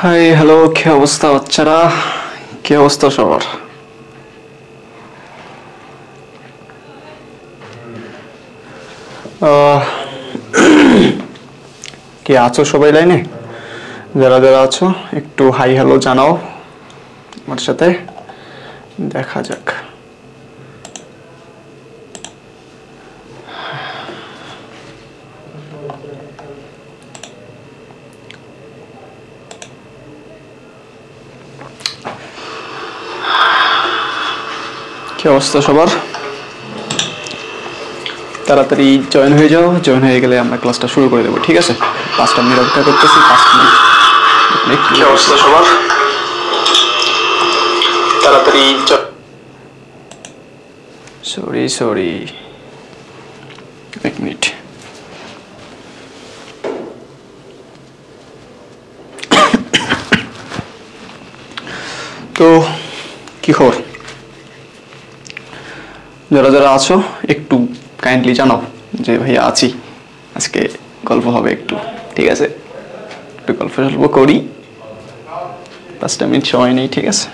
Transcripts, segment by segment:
Hi hello, কি অবস্থা বাচ্চারা? কি অবস্থা সবার? আহ, কি আছো সবাই লাইনে? যারা যারা আছো একটু হাই হ্যালো জানাও আমার সাথে, দেখা যাক। কি অবস্থা সবার? তাড়াতাড়ি জয়েন হয়ে যাও, জয়েন হয়ে গেলে আমরা ক্লাসটা শুরু করে দেবো, ঠিক আছে? 5টা মিনিট অপেক্ষা করতেছি, 5 মিনিট। কি অবস্থা সবার? তাড়াতাড়ি সরি 1 মিনিট। তো কি খবর? যারা যারা আছো একটু কাইন্ডলি জানাও যে ভাইয়া আছি, আজকে গল্প হবে একটু, ঠিক আছে? একটু গল্প করি, 5টা মিনিট সময় নেই, ঠিক আছে?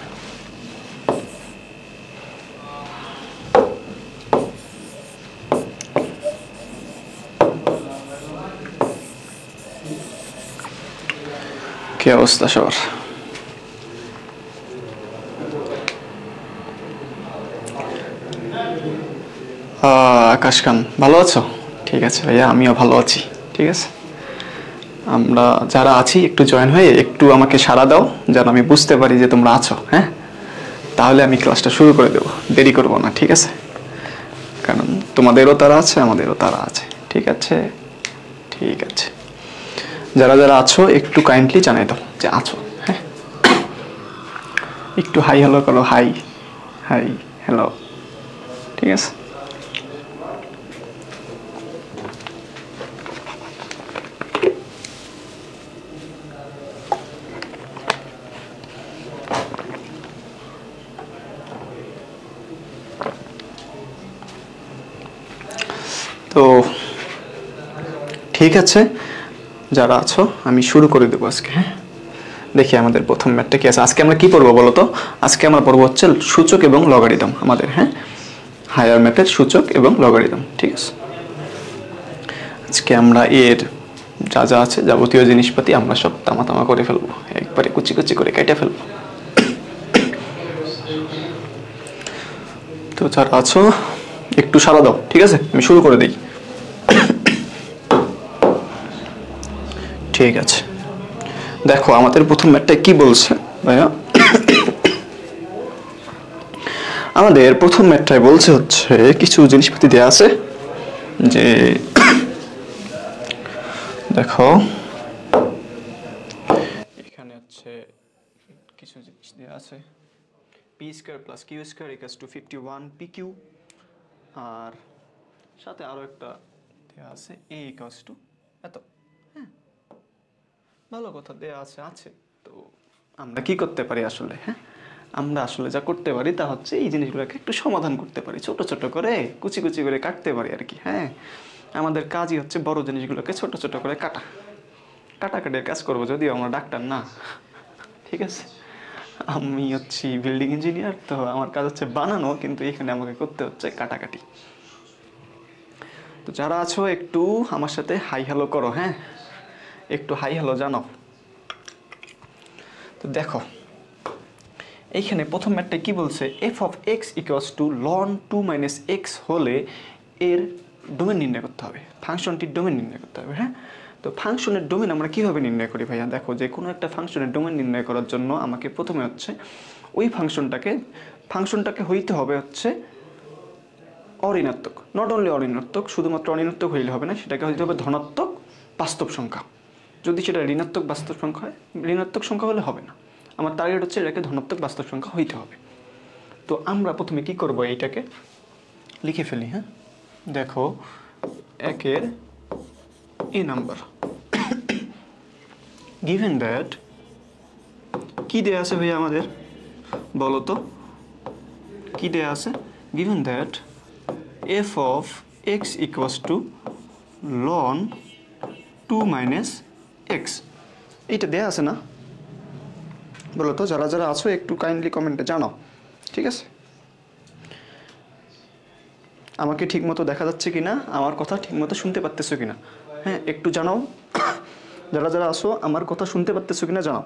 কি অবস্থা সবার? আকাশ খান, ভালো আছো? ঠিক আছে ভাইয়া, আমিও ভালো আছি, ঠিক আছে? আমরা যারা আছি একটু জয়েন হয়ে একটু আমাকে সাড়া দাও, যেন আমি বুঝতে পারি যে তোমরা আছো। হ্যাঁ, তাহলে আমি ক্লাসটা শুরু করে দেবো, দেরি করবো না, ঠিক আছে? কারণ তোমাদেরও তারা আছে, আমাদেরও তারা আছে, ঠিক আছে? ঠিক আছে, যারা যারা আছো একটু কাইন্ডলি জানাই দাও যে আছো। হ্যাঁ, একটু হাই হ্যালো করো, হাই হাই হ্যালো, ঠিক আছে? তো ঠিক আছে, যারা আছো আমি শুরু করে দেবো আজকে। হ্যাঁ, দেখি আমাদের প্রথম ম্যাথটা কি আছে। আজকে আমরা কি পড়বো বলো তো? আজকে আমরা পড়বো হচ্ছে সূচক এবং লগারিদম আমাদের। হ্যাঁ, হায়ার ম্যাথের সূচক এবং লগারিদম, ঠিক আছে? আজকে আমরা এর যা যা আছে যাবতীয় জিনিসপাতি আমরা সব তামা তামা করে ফেলবো, একবারে কুচি কুচি করে কেটে ফেলবো। তো যারা আছো একটু সাড়া দাও, ঠিক আছে? আমি শুরু করে দিই। ঠিক আছে, দেখো আমাদের প্রথম ম্যাথটা কি বলছে ভাইয়া। আমাদের প্রথম ম্যাথটায় বলছে হচ্ছে কিছু জিনিসপাতি দেয়া আছে, যে দেখো এখানে হচ্ছে কিছু জিনিস দেয়া আছে, P square plus Q square equals to 51 P Q, আর সাথে আরো একটা দেয়া আছে এ ইকুয়ালস টু এত। হ্যাঁ, ভালো কথা দেয়া আছে। তো আমরা কি করতে পারি আসলে? হ্যাঁ, আমরা আসলে যা করতে পারি তা হচ্ছে এই জিনিসগুলোকে একটু সমাধান করতে পারি, ছোট ছোট করে কুচি কুচি করে কাটতে পারি আর কি। হ্যাঁ, আমাদের কাজই হচ্ছে বড় জিনিসগুলোকে ছোট ছোট করে কাটাকাটির কাজ করবো, যদিও আমরা ডাক্তার না, ঠিক আছে? আমি হচ্ছি বিল্ডিং ইঞ্জিনিয়ার, তো আমার কাজ হচ্ছে বানানো, কিন্তু এখানে আমাকে করতে হচ্ছে কাটাকাটি। তো যারা আছো একটু আমার সাথে হাই হ্যালো করো। হ্যাঁ, একটু হাই হ্যালো জানাও। তো দেখো এইখানে প্রথম ম্যাথটা কি বলছে, f of x equals to ln 2 minus x হলে এর ডোমেন নির্ণয় করতে হবে, ফাংশনটির ডোমেন নির্ণয় করতে হবে। হ্যাঁ, তো ফাংশনের ডোমেন আমরা কিভাবে নির্ণয় করি ভাইয়া? দেখো, যে কোনো একটা ফাংশনের ডোমেন নির্ণয় করার জন্য আমাকে প্রথমে হচ্ছে ওই ফাংশনটাকে হইতে হবে হচ্ছে অঋণাত্মক, নট অনলি অঋণাত্মক, শুধুমাত্র অঋণাত্মক হইলে হবে না, সেটাকে হইতে হবে ধনাত্মক বাস্তব সংখ্যা। যদি সেটা ঋণাত্মক বাস্তব সংখ্যা হয়, ঋণাত্মক সংখ্যা হলে হবে না, আমার টার্গেট হচ্ছে এটাকে ধনাত্মক বাস্তব সংখ্যা হইতে হবে। তো আমরা প্রথমে কি করব, এইটাকে লিখে ফেলি। হ্যাঁ, দেখো একের এ নাম্বার গিভেন দ্যাট, কি দেয়া আছে ভাইয়া আমাদের বলো তো, কি দেয়া আছে? Given that f of x equals to ln 2 minus x, এইটা দেয়া আছে না? বলো তো, যারা যারা আছো একটু কাইন্ডলি কমেন্টে জানাও, ঠিক আছে? আমাকে ঠিকমতো দেখা যাচ্ছে কিনা, আমার কথা ঠিকমতো শুনতে পারতেছো কিনা, হ্যাঁ একটু জানাও। যারা যারা আসো আমার কথা শুনতে পারতেছো কিনা জানাও।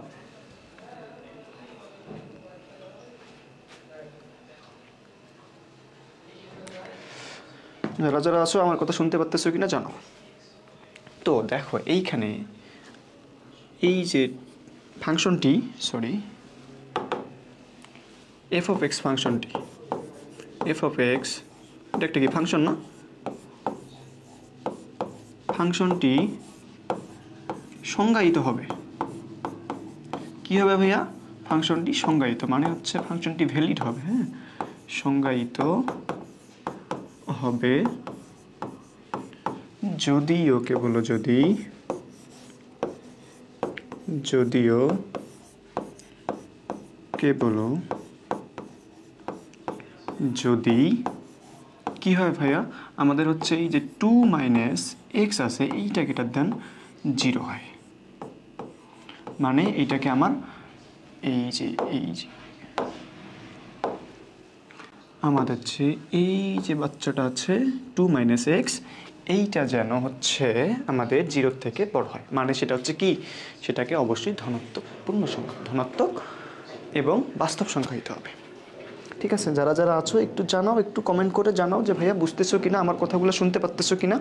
যারা যারা আসো আমার কথা শুনতে পারতেছো কিনা জানাও। তো দেখো এইখানে এই যে ফাংশনটি, সরি, এফ অফ এক্স ফাংশনটি, এফ অফ এক্স এটা একটা কি ফাংশন না? ফাংশনটি সংজ্ঞায়িত হবে। কি হবে ভাইয়া? ফাংশনটি সংজ্ঞায়িত মানে হচ্ছে ফাংশনটি ভ্যালিড হবে, হ্যাঁ, সংজ্ঞায়িত হবে যদিও, কে বলো যদি, যদিও কে বলো যদি কি হয় ভাইয়া, আমাদের হচ্ছে এই যে 2 মাইনাস এক্স আছে এইটা গ্রেটার দেন 0 হয়। মানে এইটাকে আমার এই যে আমাদের যে এই যে বাচ্চাটা আছে 2 মাইনাস এক্স, এইটা যেন হচ্ছে আমাদের 0 থেকে বড় হয়। মানে সেটা হচ্ছে কি, সেটাকে অবশ্যই ধনাত্মক পূর্ণ সংখ্যা, ধনাত্মক এবং বাস্তব সংখ্যা হইতে হবে। ঠিক আছে, যারা যারা আছো একটু জানাও, একটু কমেন্ট করে জানাও যে ভাইয়া বুঝতেছো কিনা, আমার কথাগুলো শুনতে পারতেছো কিনা।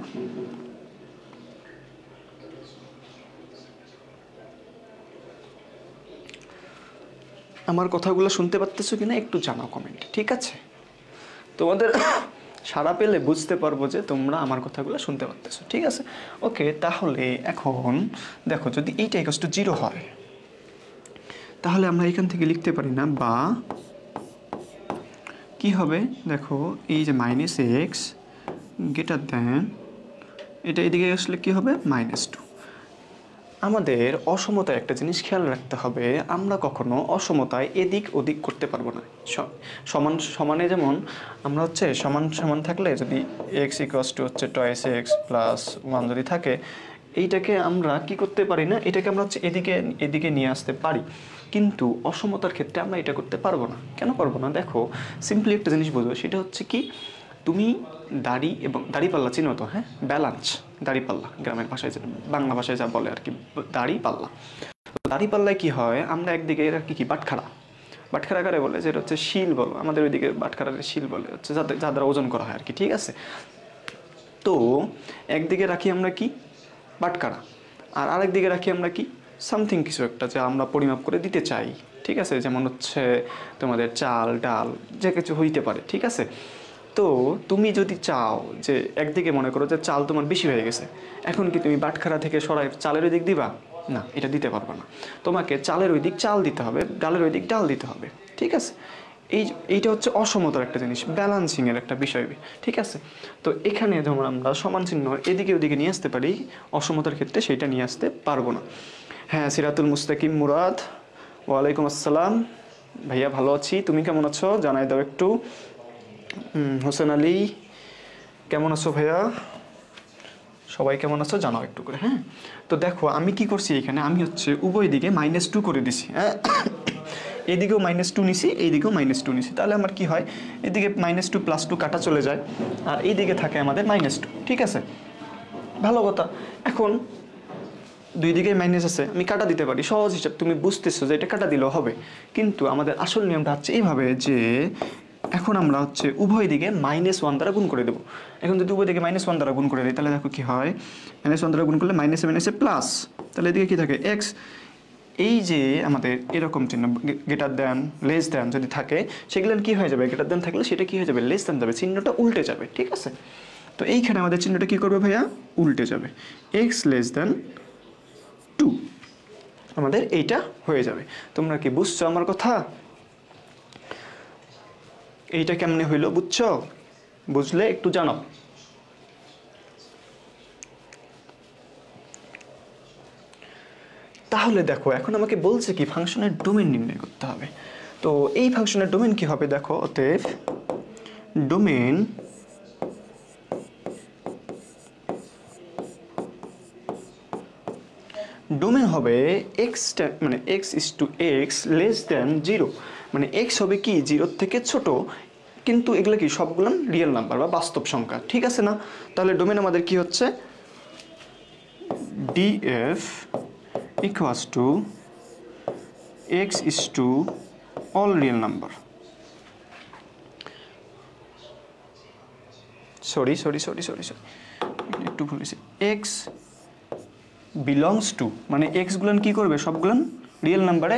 আমার কথাগুলো শুনতে পারতেছো কিনা একটু জানাও কমেন্ট, ঠিক আছে? তোমাদের সাড়া পেলে বুঝতে পারবো যে তোমরা আমার কথাগুলো শুনতে পারতেছো, ঠিক আছে? ওকে, তাহলে এখন দেখো যদি এইটা ইকুয়াল টু 0 হয় তাহলে আমরা এখান থেকে লিখতে পারি না, বা কি হবে দেখো এই যে মাইনাস এক্স গ্রেটার দেন, এটা এদিকে আসলে কি হবে -2। আমাদের অসমতায় একটা জিনিস খেয়াল রাখতে হবে, আমরা কখনো অসমতায় এদিক ওদিক করতে পারবো না। সমান সমানে যেমন আমরা হচ্ছে সমান সমান থাকলে যদি এক্স ইকুয়ালস টু হচ্ছে টয়েস এক্স প্লাস 1 যদি থাকে, এইটাকে আমরা কি করতে পারি না, এটাকে আমরা হচ্ছে এদিকে এদিকে নিয়ে আসতে পারি, কিন্তু অসমতার ক্ষেত্রে আমরা এটা করতে পারবো না। কেন পারবো না? দেখো সিম্পলি একটা জিনিস বুঝো, সেটা হচ্ছে কি, তুমি দাড়ি এবং দাড়িপাল্লা চিনো তো? হ্যাঁ, ব্যালান্স দাড়িপাল্লা, গ্রামের ভাষায় বাংলা ভাষায় যা বলে আর কি, দাড়িপাল্লা। দাড়িপাল্লায় কি হয়, আমরা একদিকে রাখি কি বাটখারা, বাটখারা কারে বলে, যেটা হচ্ছে শিল বলো, আমাদের ওইদিকে বাটখারার শিল বলে, হচ্ছে যা দ্বারা ওজন করা হয় আর কি, ঠিক আছে? তো একদিকে রাখি আমরা কি বাটখারা, আর আরেক দিকে রাখি আমরা কি সামথিং কিছু একটা যা আমরা পরিমাপ করে দিতে চাই, ঠিক আছে? যেমন হচ্ছে তোমাদের চাল ডাল যে কিছু হইতে পারে, ঠিক আছে? তো তুমি যদি চাও যে একদিকে মনে করো যে চাল তোমার বেশি হয়ে গেছে, এখন কি তুমি বাটখারা থেকে সরাই চালের ওই দিক দিবা? না, এটা দিতে পারবে না। তোমাকে চালের ওই দিক চাল দিতে হবে, ডালের ওই দিক ডাল দিতে হবে, ঠিক আছে? এইটা হচ্ছে অসমতার একটা জিনিস, ব্যালান্সিংয়ের একটা বিষয়, ঠিক আছে? তো এখানে যেমন আমরা সমান চিহ্ন এদিকে ওদিকে নিয়ে আসতে পারি, অসমতার ক্ষেত্রে সেইটা নিয়ে আসতে পারবো না। হ্যাঁ, সিরাতুল মুস্তাকিম মুরাদ, ওয়ালাইকুম আসসালাম ভাইয়া, ভালো আছি, তুমি কেমন আছো জানাই দাও একটু। হোসেন আলী, কেমন আছো ভাইয়া? সবাই কেমন আছো জানাও একটু করে, হ্যাঁ? তো দেখো আমি কি করছি এখানে, আমি হচ্ছে উভয় দিকে -2 করে দিছি, হ্যাঁ? এদিকেও -2 নিছি, এইদিকেও -2 নিছি, তাহলে আমার কি হয়, এদিকে -2 + 2 কাটা চলে যায়, আর এইদিকে থাকে আমাদের -2, ঠিক আছে? ভালো কথা। এখন দুই দিকে মাইনাস আছে, আমি কাটা দিতে পারি, সহজ হিসাব, তুমি বুঝতেছো যে এটা কাটা দিলেও হবে, কিন্তু আমাদের আসল নিয়মটা হচ্ছে এইভাবে যে এখন আমরা হচ্ছে উভয় দিকে -1 দ্বারা গুণ করে দেবো। এখন যদি উভয় দিকে -1 দ্বারা গুণ করে দিই তাহলে দেখো কি হয়, -1 দ্বারা গুণ করলে মাইনাসে প্লাস, তাহলে এদিকে কি থাকে এক্স। এই যে আমাদের এরকম চিহ্ন গ্রেটার দেন লেস দেন যদি থাকে, সেগুলো কি হয়ে যাবে, গ্রেটার দেন থাকলে সেটা কি হয়ে যাবে, লেস দেন যাবে, চিহ্নটা উল্টে যাবে, ঠিক আছে? তো এইখানে আমাদের চিহ্নটা কি করবে ভাইয়া, উল্টে যাবে, এক্স লেস দেন 2 আমাদের এইটা হয়ে যাবে। তোমরা কি বুঝছো আমার কথা? এইটা কেমনে হইলো বুঝছো? বুঝলে একটু জানাও। তাহলে দেখো এখন আমাকে বলছে কি ফাংশনের ডোমেন নির্ণয় করতে হবে। তো এই ফাংশনের ডোমেন কি হবে দেখো, অতএব ডোমেন ডোমেন হবে এক্স মানে x is to x less than 0, মানে এক্স হবে কি 0 থেকে ছোট, কিন্তু এগুলো কি সবগুলো রিয়েল নাম্বার বা বাস্তব সংখ্যা, ঠিক আছে না? তাহলে ডোমেন আমাদের কি হচ্ছে, df equals to x is to all real number. Sorry একটু ভুল হয়েছে। x belongs to মানে x গুলান কি করবে, সবগুলান রিয়েল নাম্বারে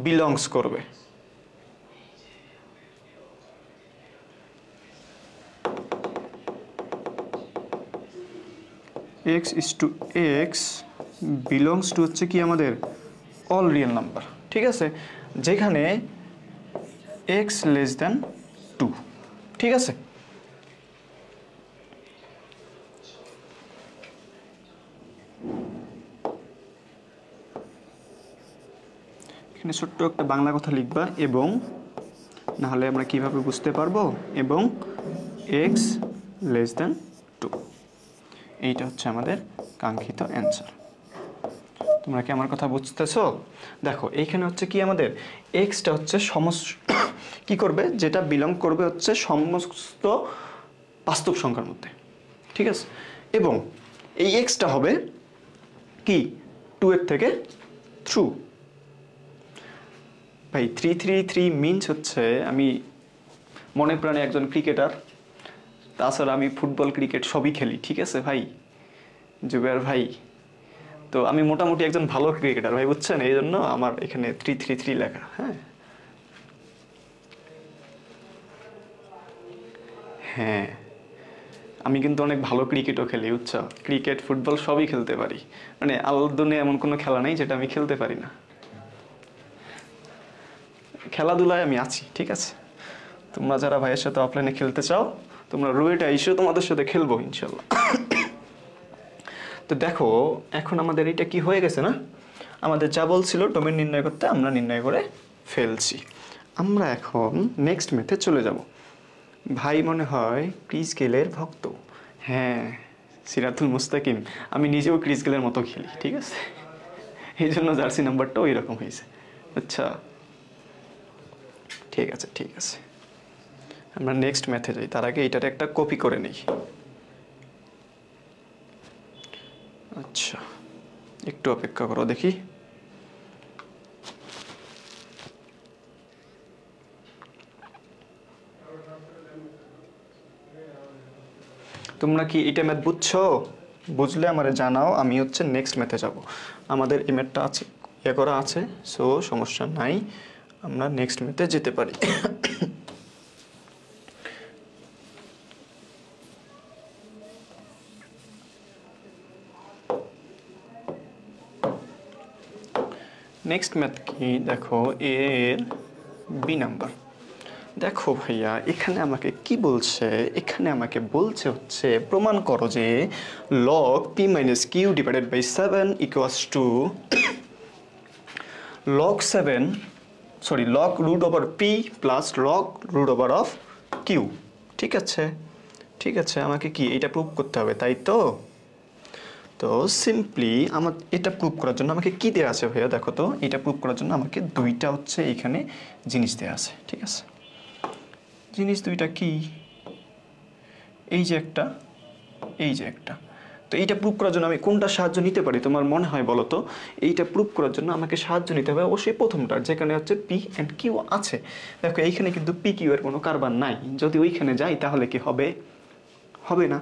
বিলংস করবে। x is to x belongs to হচ্ছে কি আমাদের অল রিয়েল নাম্বার, ঠিক আছে, যেখানে x লেস দ্যান 2, ঠিক আছে। এখানে ছোট্ট একটা বাংলা কথা লিখবা, এবং না হলে আমরা কিভাবে বুঝতে পারবো, এবং x লেস দ্যান 2, এইটা হচ্ছে আমাদের কাঙ্ক্ষিত অ্যান্সার। তোমরা কি আমার কথা বুঝতেছো? দেখো এইখানে হচ্ছে কি আমাদের এক্সটা হচ্ছে কি করবে, যেটা বিলং করবে হচ্ছে সমস্ত বাস্তব সংখ্যার মধ্যে, ঠিক আছে, এবং এই এক্সটা হবে কি 2 এর থেকে থ্রু। ভাই 333 মিনস হচ্ছে, আমি মনে প্রাণে একজন ক্রিকেটার, তাছাড়া আমি ফুটবল ক্রিকেট সবই খেলি, ঠিক আছে ভাই জুবের ভাই, তো আমি মোটামুটি একজন ভালো ক্রিকেটার ভাই, বুঝছেন, এই জন্য আমার এখানে 333 লেখা। হ্যাঁ আমি কিন্তু অনেক ভালো ক্রিকেটও খেলি, বুঝছো, ক্রিকেট ফুটবল সবই খেলতে পারি, মানে আল্লাহর এমন কোনো খেলা নেই যেটা আমি খেলতে পারি না, খেলাধুলায় আমি আছি, ঠিক আছে। তোমরা যারা ভাইয়ের সাথে অফলাইনে খেলতে চাও, তোমরা রুয়েটা এসে তোমাদের সাথে খেলবো ইনশাল্লাহ। তো দেখো এখন আমাদের এটা কি হয়ে গেছে না, আমাদের যা বলছিল ডোমেন নির্ণয় করতে আমরা নির্ণয় করে ফেলছি। আমরা এখন নেক্সট মেথে চলে যাব। ভাই মনে হয় ক্রিস গেলের ভক্ত। হ্যাঁ সিরাতুল মুস্তাকিম, আমি নিজেও ক্রিস গেলের মতো খেলি, ঠিক আছে, এই জন্য জার্সি নাম্বারটাও এরকম হয়েছে। আচ্ছা ঠিক আছে আমরা নেক্সট ম্যাথে যাই, তার আগে এটার একটা কপি করে নিই। আচ্ছা একটু অপেক্ষা করো দেখি। তোমরা কি এটা ম্যাথ বুঝছো? বুঝলে আমারে জানাও, আমি হচ্ছে নেক্সট ম্যাথে যাব। আমাদের এই ম্যাথটা আছে করা আছে, সো সমস্যা নাই, আমরা নেক্সট ম্যাথে যেতে পারি। নেক্সট ম্যাথ কি দেখো, এর বি নাম্বার। দেখো ভাইয়া এখানে আমাকে কি বলছে, এখানে আমাকে বলছে হচ্ছে প্রমাণ করো যে log p minus q divided by 7 equals to log root over p plus log root over of q, ঠিক আছে আমাকে কি এটা প্রুভ করতে হবে, তাই তো? তো সিম্পলি আমার এটা প্রুভ করার জন্য আমাকে কি দেওয়া আছে ভাইয়া, দেখো তো, এটা প্রুভ করার জন্য আমাকে দুইটা হচ্ছে এখানে জিনিস দেওয়া আছে, ঠিক আছে। জিনিস দুইটা কি, এই যে একটা, এই যে একটা। তো এইটা প্রুভ করার জন্য আমি কোনটা সাহায্য নিতে পারি তোমার মনে হয় বলো তো? এইটা প্রুভ করার জন্য আমাকে সাহায্য নিতে হবে অবশ্যই প্রথমটার, যেখানে হচ্ছে পি অ্যান্ড কিউ আছে। দেখো এইখানে কিন্তু পি কিউ এর কোনো কারবার নাই, যদি ওইখানে যাই তাহলে কি হবে, হবে না,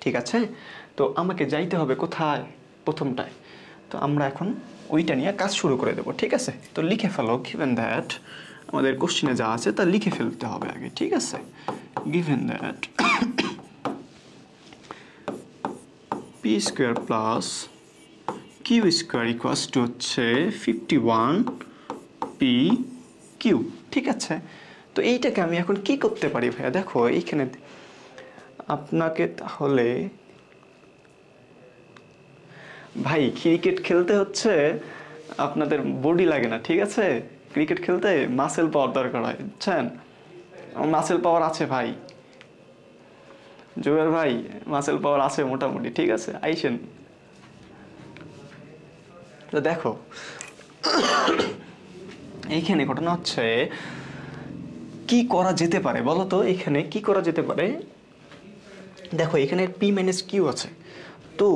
ঠিক আছে। তো আমাকে যাইতে হবে কোথায়, প্রথমটায়। তো আমরা এখন ওইটা নিয়ে কাজ শুরু করে দেবো, ঠিক আছে। তো লিখে ফেলো, গিভেন দ্যাট, আমাদের কোশ্চেনে যা আছে তা লিখে ফেলতে হবে আগে, ঠিক আছে। Given that p square plus q square equals to হচ্ছে 51 পি কিউ, ঠিক আছে। তো এইটাকে আমি এখন কি করতে পারি ভাইয়া, দেখো এইখানে আপনাকে তাহলে ভাই ক্রিকেট খেলতে হচ্ছে আপনাদের বডি লাগে না, ঠিক আছে, ক্রিকেট খেলতে মাসেল পাওয়ার দরকার হয়, বুঝছেন, মাসেল পাওয়ার আছে ভাই, জুবের ভাই মাসেল পাওয়ার আছে মোটামুটি, ঠিক আছে, আইসেন। তো দেখো এইখানে ঘটনা হচ্ছে কি করা যেতে পারে বলো তো, এখানে কি করা যেতে পারে? দেখো এখানে পি মাইনাস কিউ আছে, তো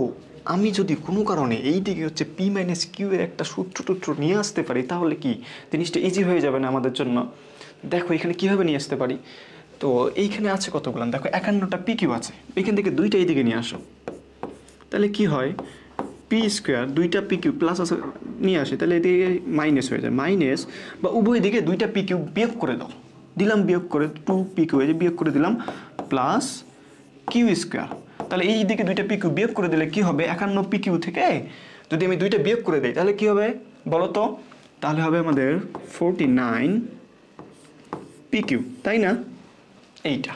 আমি যদি কোনো কারণে এই দিকে হচ্ছে পি মাইনাস কিউ এর একটা সূত্র টুত্র নিয়ে আসতে পারি, তাহলে কি জিনিসটা ইজি হয়ে যাবে না আমাদের জন্য? দেখো এখানে কিভাবে নিয়ে আসতে পারি? তো এইখানে আছে কতগুলো, দেখো 51টা পি কিউ আছে, এখান থেকে দুইটা এইদিকে নিয়ে আসো, তাহলে কি হয়, পি স্কোয়ার দুইটা পি কিউ প্লাস আছে নিয়ে আসে, তাহলে এদিকে মাইনাস হয়ে যায়, মাইনাস বা উভয় দিকে দুইটা পি কিউ বিয়োগ করে দাও, দিলাম বিয়োগ করে 2 পি কিউ বিয়োগ করে দিলাম প্লাস কিউ স্কোয়ার, তাহলে এই দিকে দুইটা পি কিউ বিয়োগ করে দিলে কি হবে, 51 পি কিউ থেকে যদি আমি দুইটা বিয়োগ করে দিই তাহলে কি হবে বলো তো, তাহলে হবে আমাদের 49 পি কিউ, তাই না? এইটা।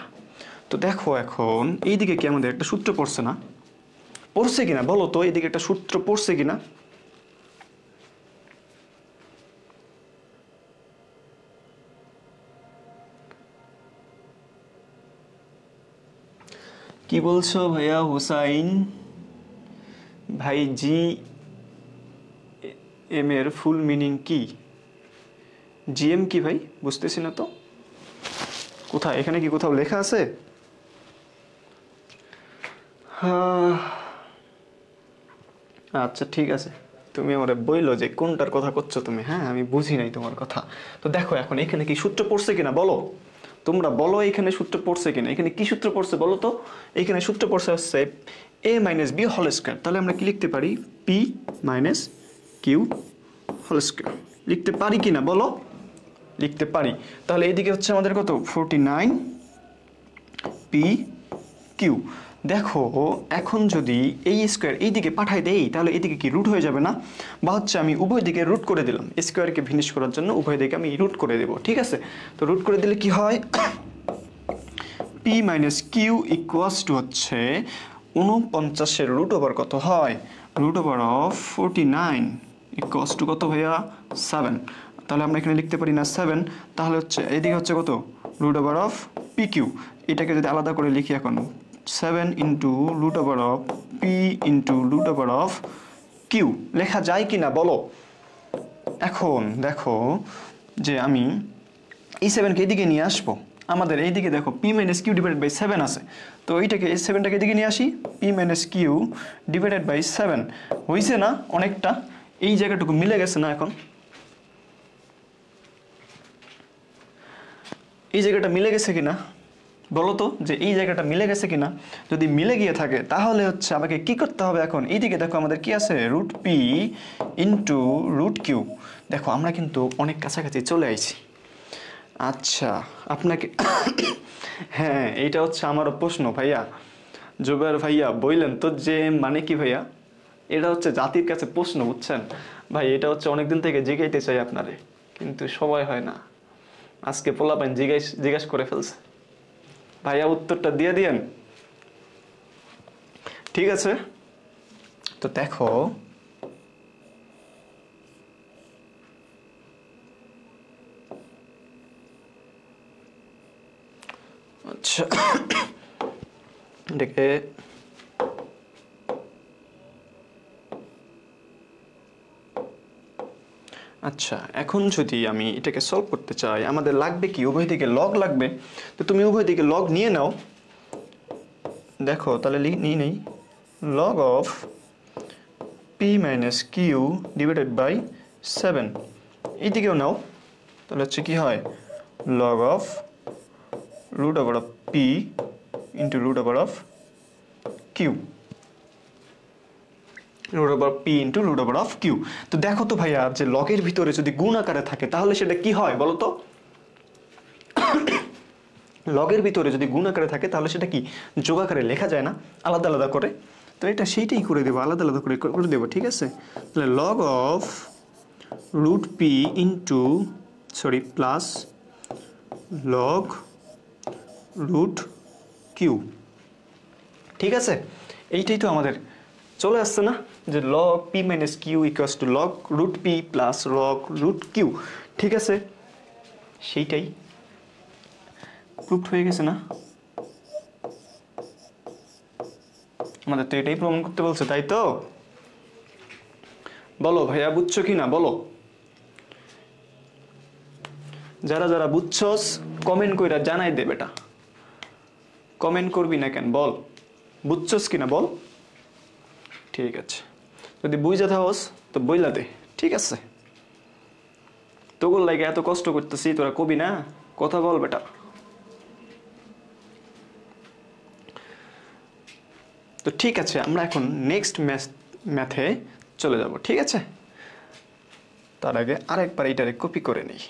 তো দেখো এখন এইদিকে কি আমাদের একটা সূত্র পড়ছে না, পড়ছে কিনা বলো তো, এদিকে একটা সূত্র পড়ছে কিনা? কি বলছো ভাইয়া হুসাইন ভাই? জি এম এর ফুল মিনিং কি? জিএম কি ভাই, বুঝতেছি না তো, কোথায় এখানে কি কোথাও লেখা আছে? আচ্ছা ঠিক আছে, তুমি আমার বইলো যে কোনটার কথা করছো তুমি, হ্যাঁ আমি বুঝি নাই তোমার কথা। তো দেখো এখন এখানে কি সূত্র পড়ছে কিনা বলো, তোমরা বলো এখানে সূত্র পড়ছে কিনা, এখানে কি সূত্র পড়ছে বলো তো? এখানে সূত্র পড়ছে হচ্ছে a minus B whole square, তাহলে আমরা কি লিখতে পারি, p minus q whole square, লিখতে পারি কিনা বলো? লিখতে পারি। তাহলে এদিকে হচ্ছে আমাদের কত, 49 পি কিউ। দেখো এখন যদি এই স্কোয়ার এই দিকে পাঠাই দেই তাহলে এদিকে কি রুট হয়ে যাবে না, বা হচ্ছে আমি উভয় দিকে রুট করে দিলাম, স্কোয়ারকে ফিনিশ করার জন্য উভয় দিকে আমি রুট করে দেব, ঠিক আছে? তো রুট করে দিলে কি হয়, p minus Q equals to হচ্ছে 49-এর রুট ওভার কত হয়, root over of 49 equals to কত ভাইয়া, 7। তাহলে আমরা এখানে লিখতে পারি না 7, তাহলে হচ্ছে এদিকে হচ্ছে কত, root over of p q. এটাকে যদি আলাদা করে লিখি এখন, 7 into root over of p into root over of q লেখা যায় কি না বলো? এখন দেখো যে আমি এই 7কে এদিকে নিয়ে আসবো, আমাদের এইদিকে দেখো p minus q divided by 7 আছে, তো এইটাকে এই 7টাকে এদিকে নিয়ে আসি, p minus q divided by 7 হয়েছে না অনেকটা, এই জায়গাটুকু মিলে গেছে না? এখন এই জায়গাটা মিলে গেছে কিনা বলো তো, যে এই জায়গাটা মিলে গেছে কিনা? যদি মিলে গিয়ে থাকে তাহলে হচ্ছে আমাকে কি করতে হবে, এখন এইদিকে দেখো আমাদের কি আছে, root P into root q. দেখো আমরা কিন্তু অনেক কাছাকাছি চলে আইছি। আচ্ছা আপনাকে হ্যাঁ এইটা হচ্ছে আমারও প্রশ্ন ভাইয়া, জুবের ভাইয়া বললেন তো যে মানে কি ভাইয়া, এটা হচ্ছে জাতির কাছে প্রশ্ন, বুঝছেন ভাই? এটা হচ্ছে অনেকদিন থেকে জিগাইতে চাই আপনারে, কিন্তু সময় হয় না, আজকে পোলাপাইন জিজ্ঞাসা করে ফেলছে, ভাইয়া উত্তরটা দিয়ে দিয়েন। ঠিক আছে, তো দেখো আচ্ছা এটাকে আচ্ছা এখন যদি আমি এটাকে সলভ করতে চাই, আমাদের লাগবে কি, উভয় দিকে লগ লাগবে, তো তুমি উভয় দিকে লগ নিয়ে নাও। দেখো তাহলে নিয়ে নেই, log of p minus q divided by 7, এইদিকেও নাও, তাহলে হচ্ছে কি হয়, log of root over of p into root over of q, root over p into root over of q. তো দেখো তো ভাইয়া যে লগের ভিতরে যদি গুণ আকারে থাকে তাহলে সেটা কি হয় বলো তো, লগের ভিতরে যদি গুণ আকারে থাকে তাহলে সেটা কি যোগ আকারে লেখা যায় না, আলাদা আলাদা করে? তো এটা সেইটাই করে দেবো, আলাদা আলাদা করে দেবো, ঠিক আছে? তাহলে log of root P into sorry plus log root Q, ঠিক আছে? এইটাই তো আমাদের চলে আসছে না, যে log P minus Q equals to log root P plus log root Q, ঠিক আছে? সেইটাই প্রুফড হয়ে গেছে না? আমাদের তো এটাই প্রমাণ করতে বলছে, তাই তো? বলো ভাইয়া বুঝছো কি না বলো। যারা যারা বুঝছস কমেন্ট কইরা জানাই দে বেটা, কমেন্ট করবি না কেন বল, বুঝছস কিনা বল। ঠিক আছে, যদি বুঝা থাকস তো বইলা দে, ঠিক আছে। তোগুলো লাগে এত কষ্ট করতেছি, তোরা কবি না, কথা বল বেটা। তো ঠিক আছে, আমরা এখন নেক্সট ম্যাথে চলে যাব, ঠিক আছে। তার আগে আরেকবার এইটারে কপি করে নিই,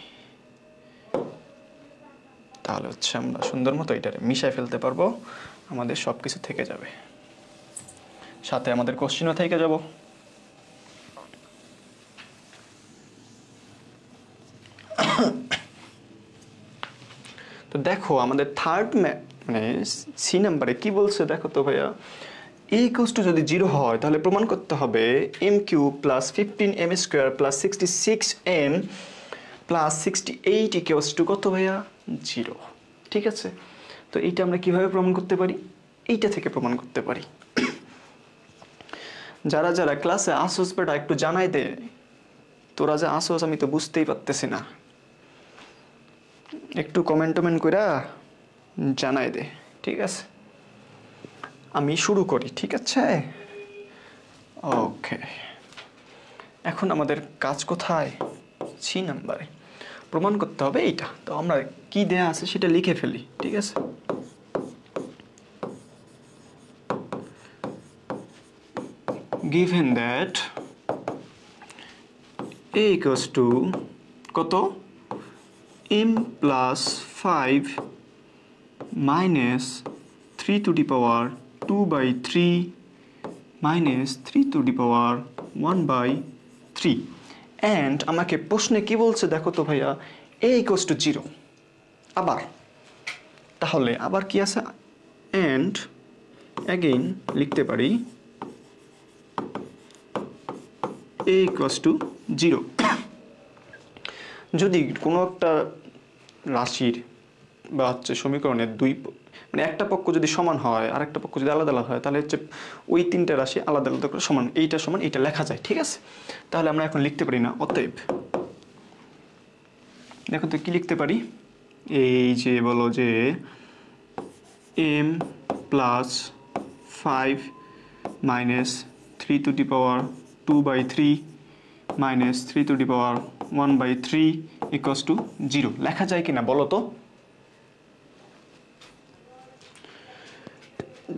তাহলে হচ্ছে আমরা সুন্দর মতো এটারে মিশাই ফেলতে পারবো, আমাদের সব কিছু থেকে যাবে, সাথে আমাদের কোশ্চেনও থেকে যাব। তো দেখো আমাদের থার্ড মানে সি নাম্বারে কি বলছে দেখো তো ভাইয়া, এ ইকুয়ালস টু যদি 0 হয় তাহলে প্রমাণ করতে হবে M cube plus 15m square plus 66m plus 68 equals to কত ভাইয়া 0, ঠিক আছে। তো এইটা আমরা কিভাবে প্রমাণ করতে পারি, এইটা থেকে প্রমাণ করতে পারি। যারা যারা ক্লাসে আসোস বেটা একটু জানাই দে, তোরা যে আসোস আমি তো বুঝতেই পারতেছি না, একটু কমেন্ট কইরা জানাই দে, ঠিক আছে। আমি শুরু করি, ঠিক আছে। ওকে, এখন আমাদের কাজ কোথায়, সি নাম্বারে প্রমাণ করতে হবে এইটা। তো আমরা কি দেয়া আছে সেটা লিখে ফেলি, ঠিক আছে। given that a equals to কত m plus 5 minus 3 to the power 2 by 3 minus 3 to the power 1 by 3 and আমাকে প্রশ্নে কি বলছে দেখো তো ভাইয়া, a equals to 0। আবার তাহলে আবার কি আছে, and again লিখতে পারি a equals to 0। যদি কোনো একটা রাশির বা হচ্ছে সমীকরণের মানে একটা পক্ষ যদি সমান হয় আর একটা পক্ষ যদি আলাদা আলাদা হয়, তাহলে হচ্ছে ওই তিনটা রাশি আলাদা আলাদা করে সমান এইটা লেখা যায়, ঠিক আছে। তাহলে আমরা এখন লিখতে পারি না, অতএব দেখো তো কি লিখতে পারি, এই যে বলো যে m plus 5 minus 3 to the power 2 by 3 minus 3 to the power 1 by 3 equals to 0 লেখা যায় কিনা বলো তো।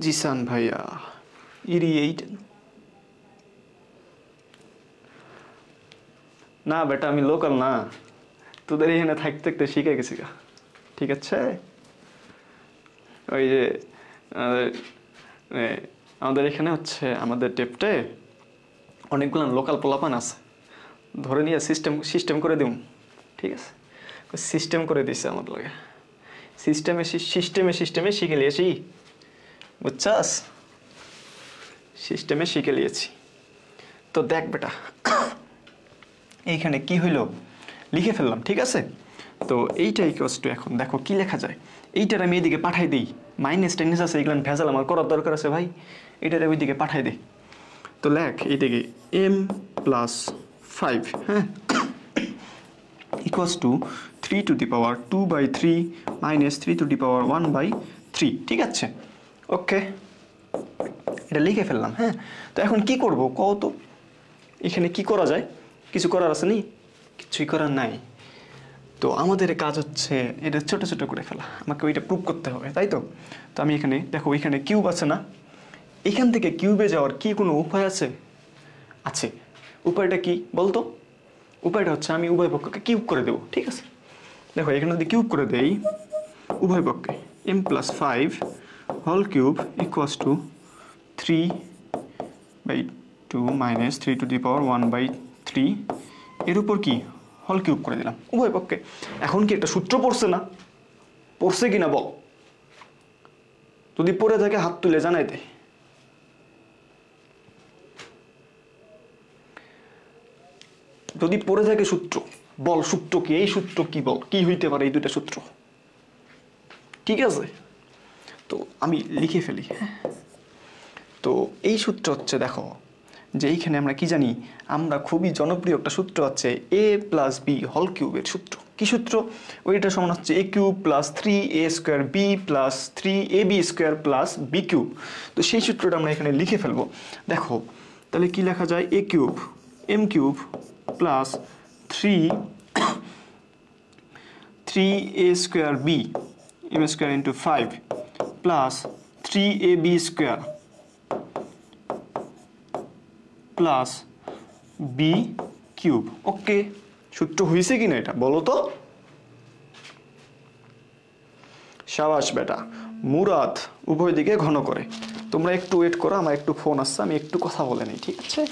জিসান ভাইয়া ইরিয়েট না বেটা, আমি লোকাল না, তোদের এখানে থাকতে থাকতে শিখে গেছি গা, ঠিক আছে। ওই যে আমাদের এখানে হচ্ছে আমাদের টেপটে অনেকগুলো লোকাল পোলাপান আছে, ধরে নিয়ে সিস্টেম করে দিম, ঠিক আছে। সিস্টেম করে দিছে আমার লগে, সিস্টেমে শিখে নিয়েছি, বুঝছাস, সিস্টেমে শিখে নিয়েছি। তো দেখ বেটা এইখানে কি হইলো লিখে ফেললাম, ঠিক আছে। তো এইটা ইকুয়ালস টু, এখন দেখো কি লেখা যায়, এইটার আমি এদিকে পাঠাই দিই, মাইনাস টেনিস আছে এগুলো ভেজাল আমার করার দরকার আছে ভাই, এইটার ওইদিকে পাঠাই দিই। তো লেখ এইদিকে m প্লাস 5 হ্যাঁ equals to 3 to the power 2 by 3 minus 3 to the power 1 by 3, ঠিক আছে। ওকে, এটা লিখে ফেললাম, হ্যাঁ। তো এখন কি করব কও তো, এখানে কি করা যায়, কিছু করার আছে নি, কিছুই করার নাই। তো আমাদের কাজ হচ্ছে এটা ছোট ছোট করে ফেলা, আমাকে ওইটা প্রুভ করতে হবে, তাই তো। তো আমি এখানে দেখো এখানে কিউব আছে না, এখান থেকে কিউবে যাওয়ার কি কোনো উপায় আছে, আছে। উপায়টা কি বলতো, উপায়টা হচ্ছে আমি উভয় পক্ষকে কিউব করে দেবো, ঠিক আছে। দেখো এখানে যদি কিউব করে দেই উভয় পক্ষে, m plus 5 whole cube equals to 3 by 2 minus 3 to the power 1 by 3 এর উপর কি হোল কিউব করে দিলাম উভয় পক্ষে। এখন কি একটা সূত্র পড়ছে না, পড়ছে কিনা বল, যদি পড়ে থাকে হাত তুলে জানাই দে। যদি পড়ে থাকে সূত্র বল, সূত্র কি, এই সূত্র কি বল, কি হইতে পারে এই দুইটা সূত্র, ঠিক আছে। তো আমি লিখে ফেলি, তো এই সূত্র হচ্ছে দেখো যে এইখানে আমরা কি জানি, আমরা খুবই জনপ্রিয় একটা সূত্র হচ্ছে a প্লাস বি হোল কিউবের সূত্র। কি সূত্র? ওইটা সমান হচ্ছে a cube plus 3a square B plus 3ab square plus B cube. তো সেই সূত্রটা আমরা এখানে লিখে ফেলবো। দেখো তাহলে কি লেখা যায়, a cube m cube plus 3a square B m square into 5 plus 3ab square plus B cube. Okay, সূত্র হয়েছে কিনা এটা বলো তো? সাবাস বেটা, মুরাদ উভয় দিকে ঘন করে। তোমরা একটু ওয়েট করো, আমার একটু ফোন আসছে, আমি একটু কথা বলে নিই, ঠিক আছে?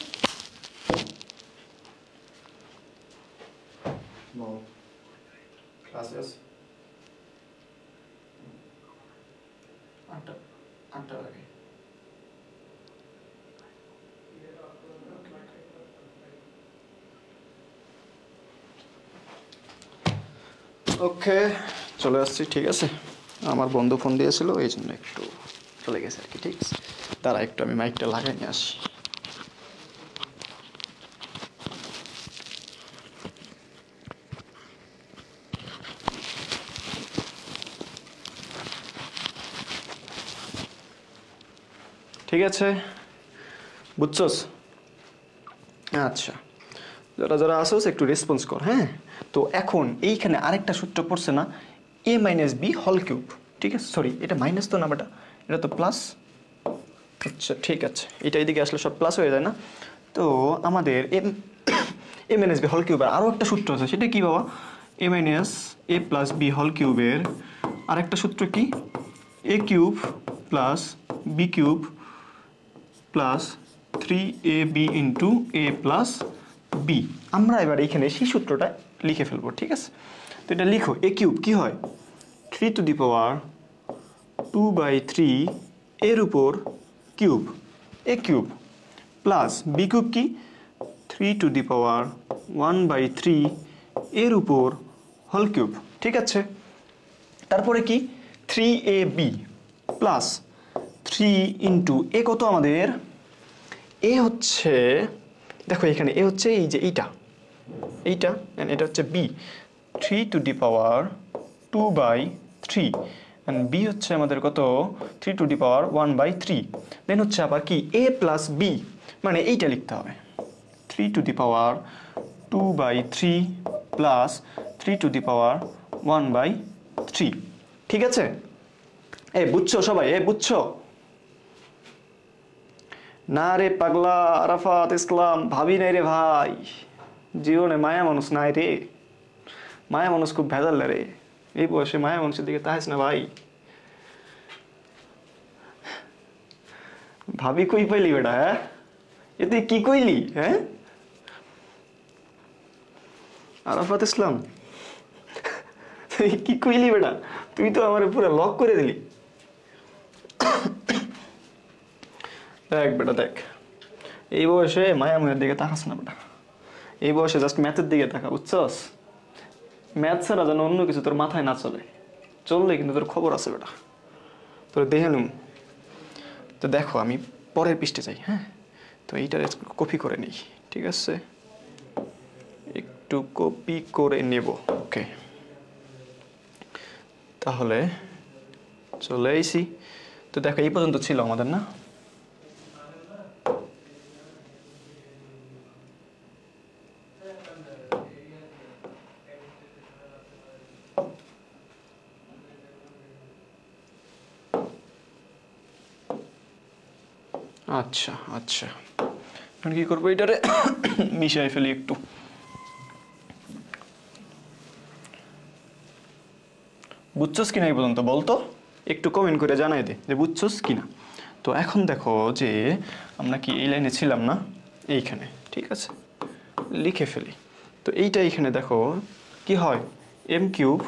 ওকে, চলে আসছি, ঠিক আছে। আমার বন্ধু ফোন দিয়েছিল, এই জন্য একটু চলে গেছে আর কি, ঠিক আছে। তারা একটু আমি মাইকটা লাগাই নিয়ে আসি। ঠিক আছে, বুঝছস? আচ্ছা, যারা যারা আসোস একটু রেসপন্স কর, হ্যাঁ। তো এখন এইখানে আরেকটা সূত্র পড়ছে না, a minus B whole cube, ঠিক আছে। সরি, এটা মাইনাস তো না বেটা, এটা তো প্লাস। আচ্ছা ঠিক আছে, এটা এদিকে আসলে সব প্লাস হয়ে যায় না? তো আমাদের এ মাইনাস বি হোল কিউবের আরও একটা সূত্র আছে, সেটা কি বাবা? A minus A plus B whole কিউবের আরেকটা সূত্র কি? A cube plus B cube plus 3ab into A plus B. আমরা এবার এইখানে সেই সূত্রটা লিখে ফেলবো, ঠিক আছে। তো এটা লিখো, এ কিউব কি হয়? 3 টু দি পাওয়ার 2/3 এর উপর কিউব, এ কিউব, প্লাস বি কিউব কি? 3 টু দি পাওয়ার 1/3 এর উপর হোল কিউব, ঠিক আছে। তারপরে কি? 3ab প্লাস 3 ইন্টু এ কত আমাদের? এ হচ্ছে, দেখো এখানে এ হচ্ছে এই যে এইটা, এটা হচ্ছে B, 3 to the power 2/3, and B হচ্ছে আমাদের কত? 3 টু দি পাওয়ার 1/3। দেন হচ্ছে আবার কি? এ প্লাস বি, মানে এইটা লিখতে হবে, 3 to the power 2/3 plus 3 to the power 1/3, ঠিক আছে। এ বুঝছো সবাই? এ বুঝছো? না রে পাগলা আরাফাত ইসলাম, ভাবি নাই রে ভাই, জীবনে মায়া মানুষ নাই রে, মায়া মানুষ খুব ভেজাল রে, এই বয়সে মায়া মানুষের দিকে তাহাস না ভাই। ভাবি কই পাইলি বেটা? হ্যাঁ, এ তুই কি কইলি? হ্যাঁ আরাফাত ইসলাম, তুই কি কইলি বেটা? তুই তো আমার পুরো লক করে দিলি। দেখ বেটা দেখ, এই বয়সে মায়া মনের দিকে তাকাস না বেটা, এই বয়সে জাস্ট ম্যাথের দিকে তাকা, বুঝছস? ম্যাথ ছাড়া যেন অন্য কিছু তোর মাথায় না চলে, চললে কিন্তু তোর খবর আছে বেটা, তোর দেখে নুম। তো দেখো আমি পরের পৃষ্ঠে যাই, হ্যাঁ। তো এইটা কপি করে নিই, ঠিক আছে, একটু কপি করে নেব। ওকে, তাহলে চলে আইসি। তো দেখো এই পর্যন্ত ছিল আমাদের, না? আচ্ছা আচ্ছা, এখন কি করবো? এটারে মিশাই ফেলি একটু। বুঝছস কিনা এই পর্যন্ত বলতো? একটু কমেন্ট করে জানাই দে যে বুঝছস কিনা। তো এখন দেখো যে আমরা কি এই লাইনে ছিলাম না, এইখানে, ঠিক আছে, লিখে ফেলি। তো এইটা এইখানে দেখো কি হয়, এম কিউব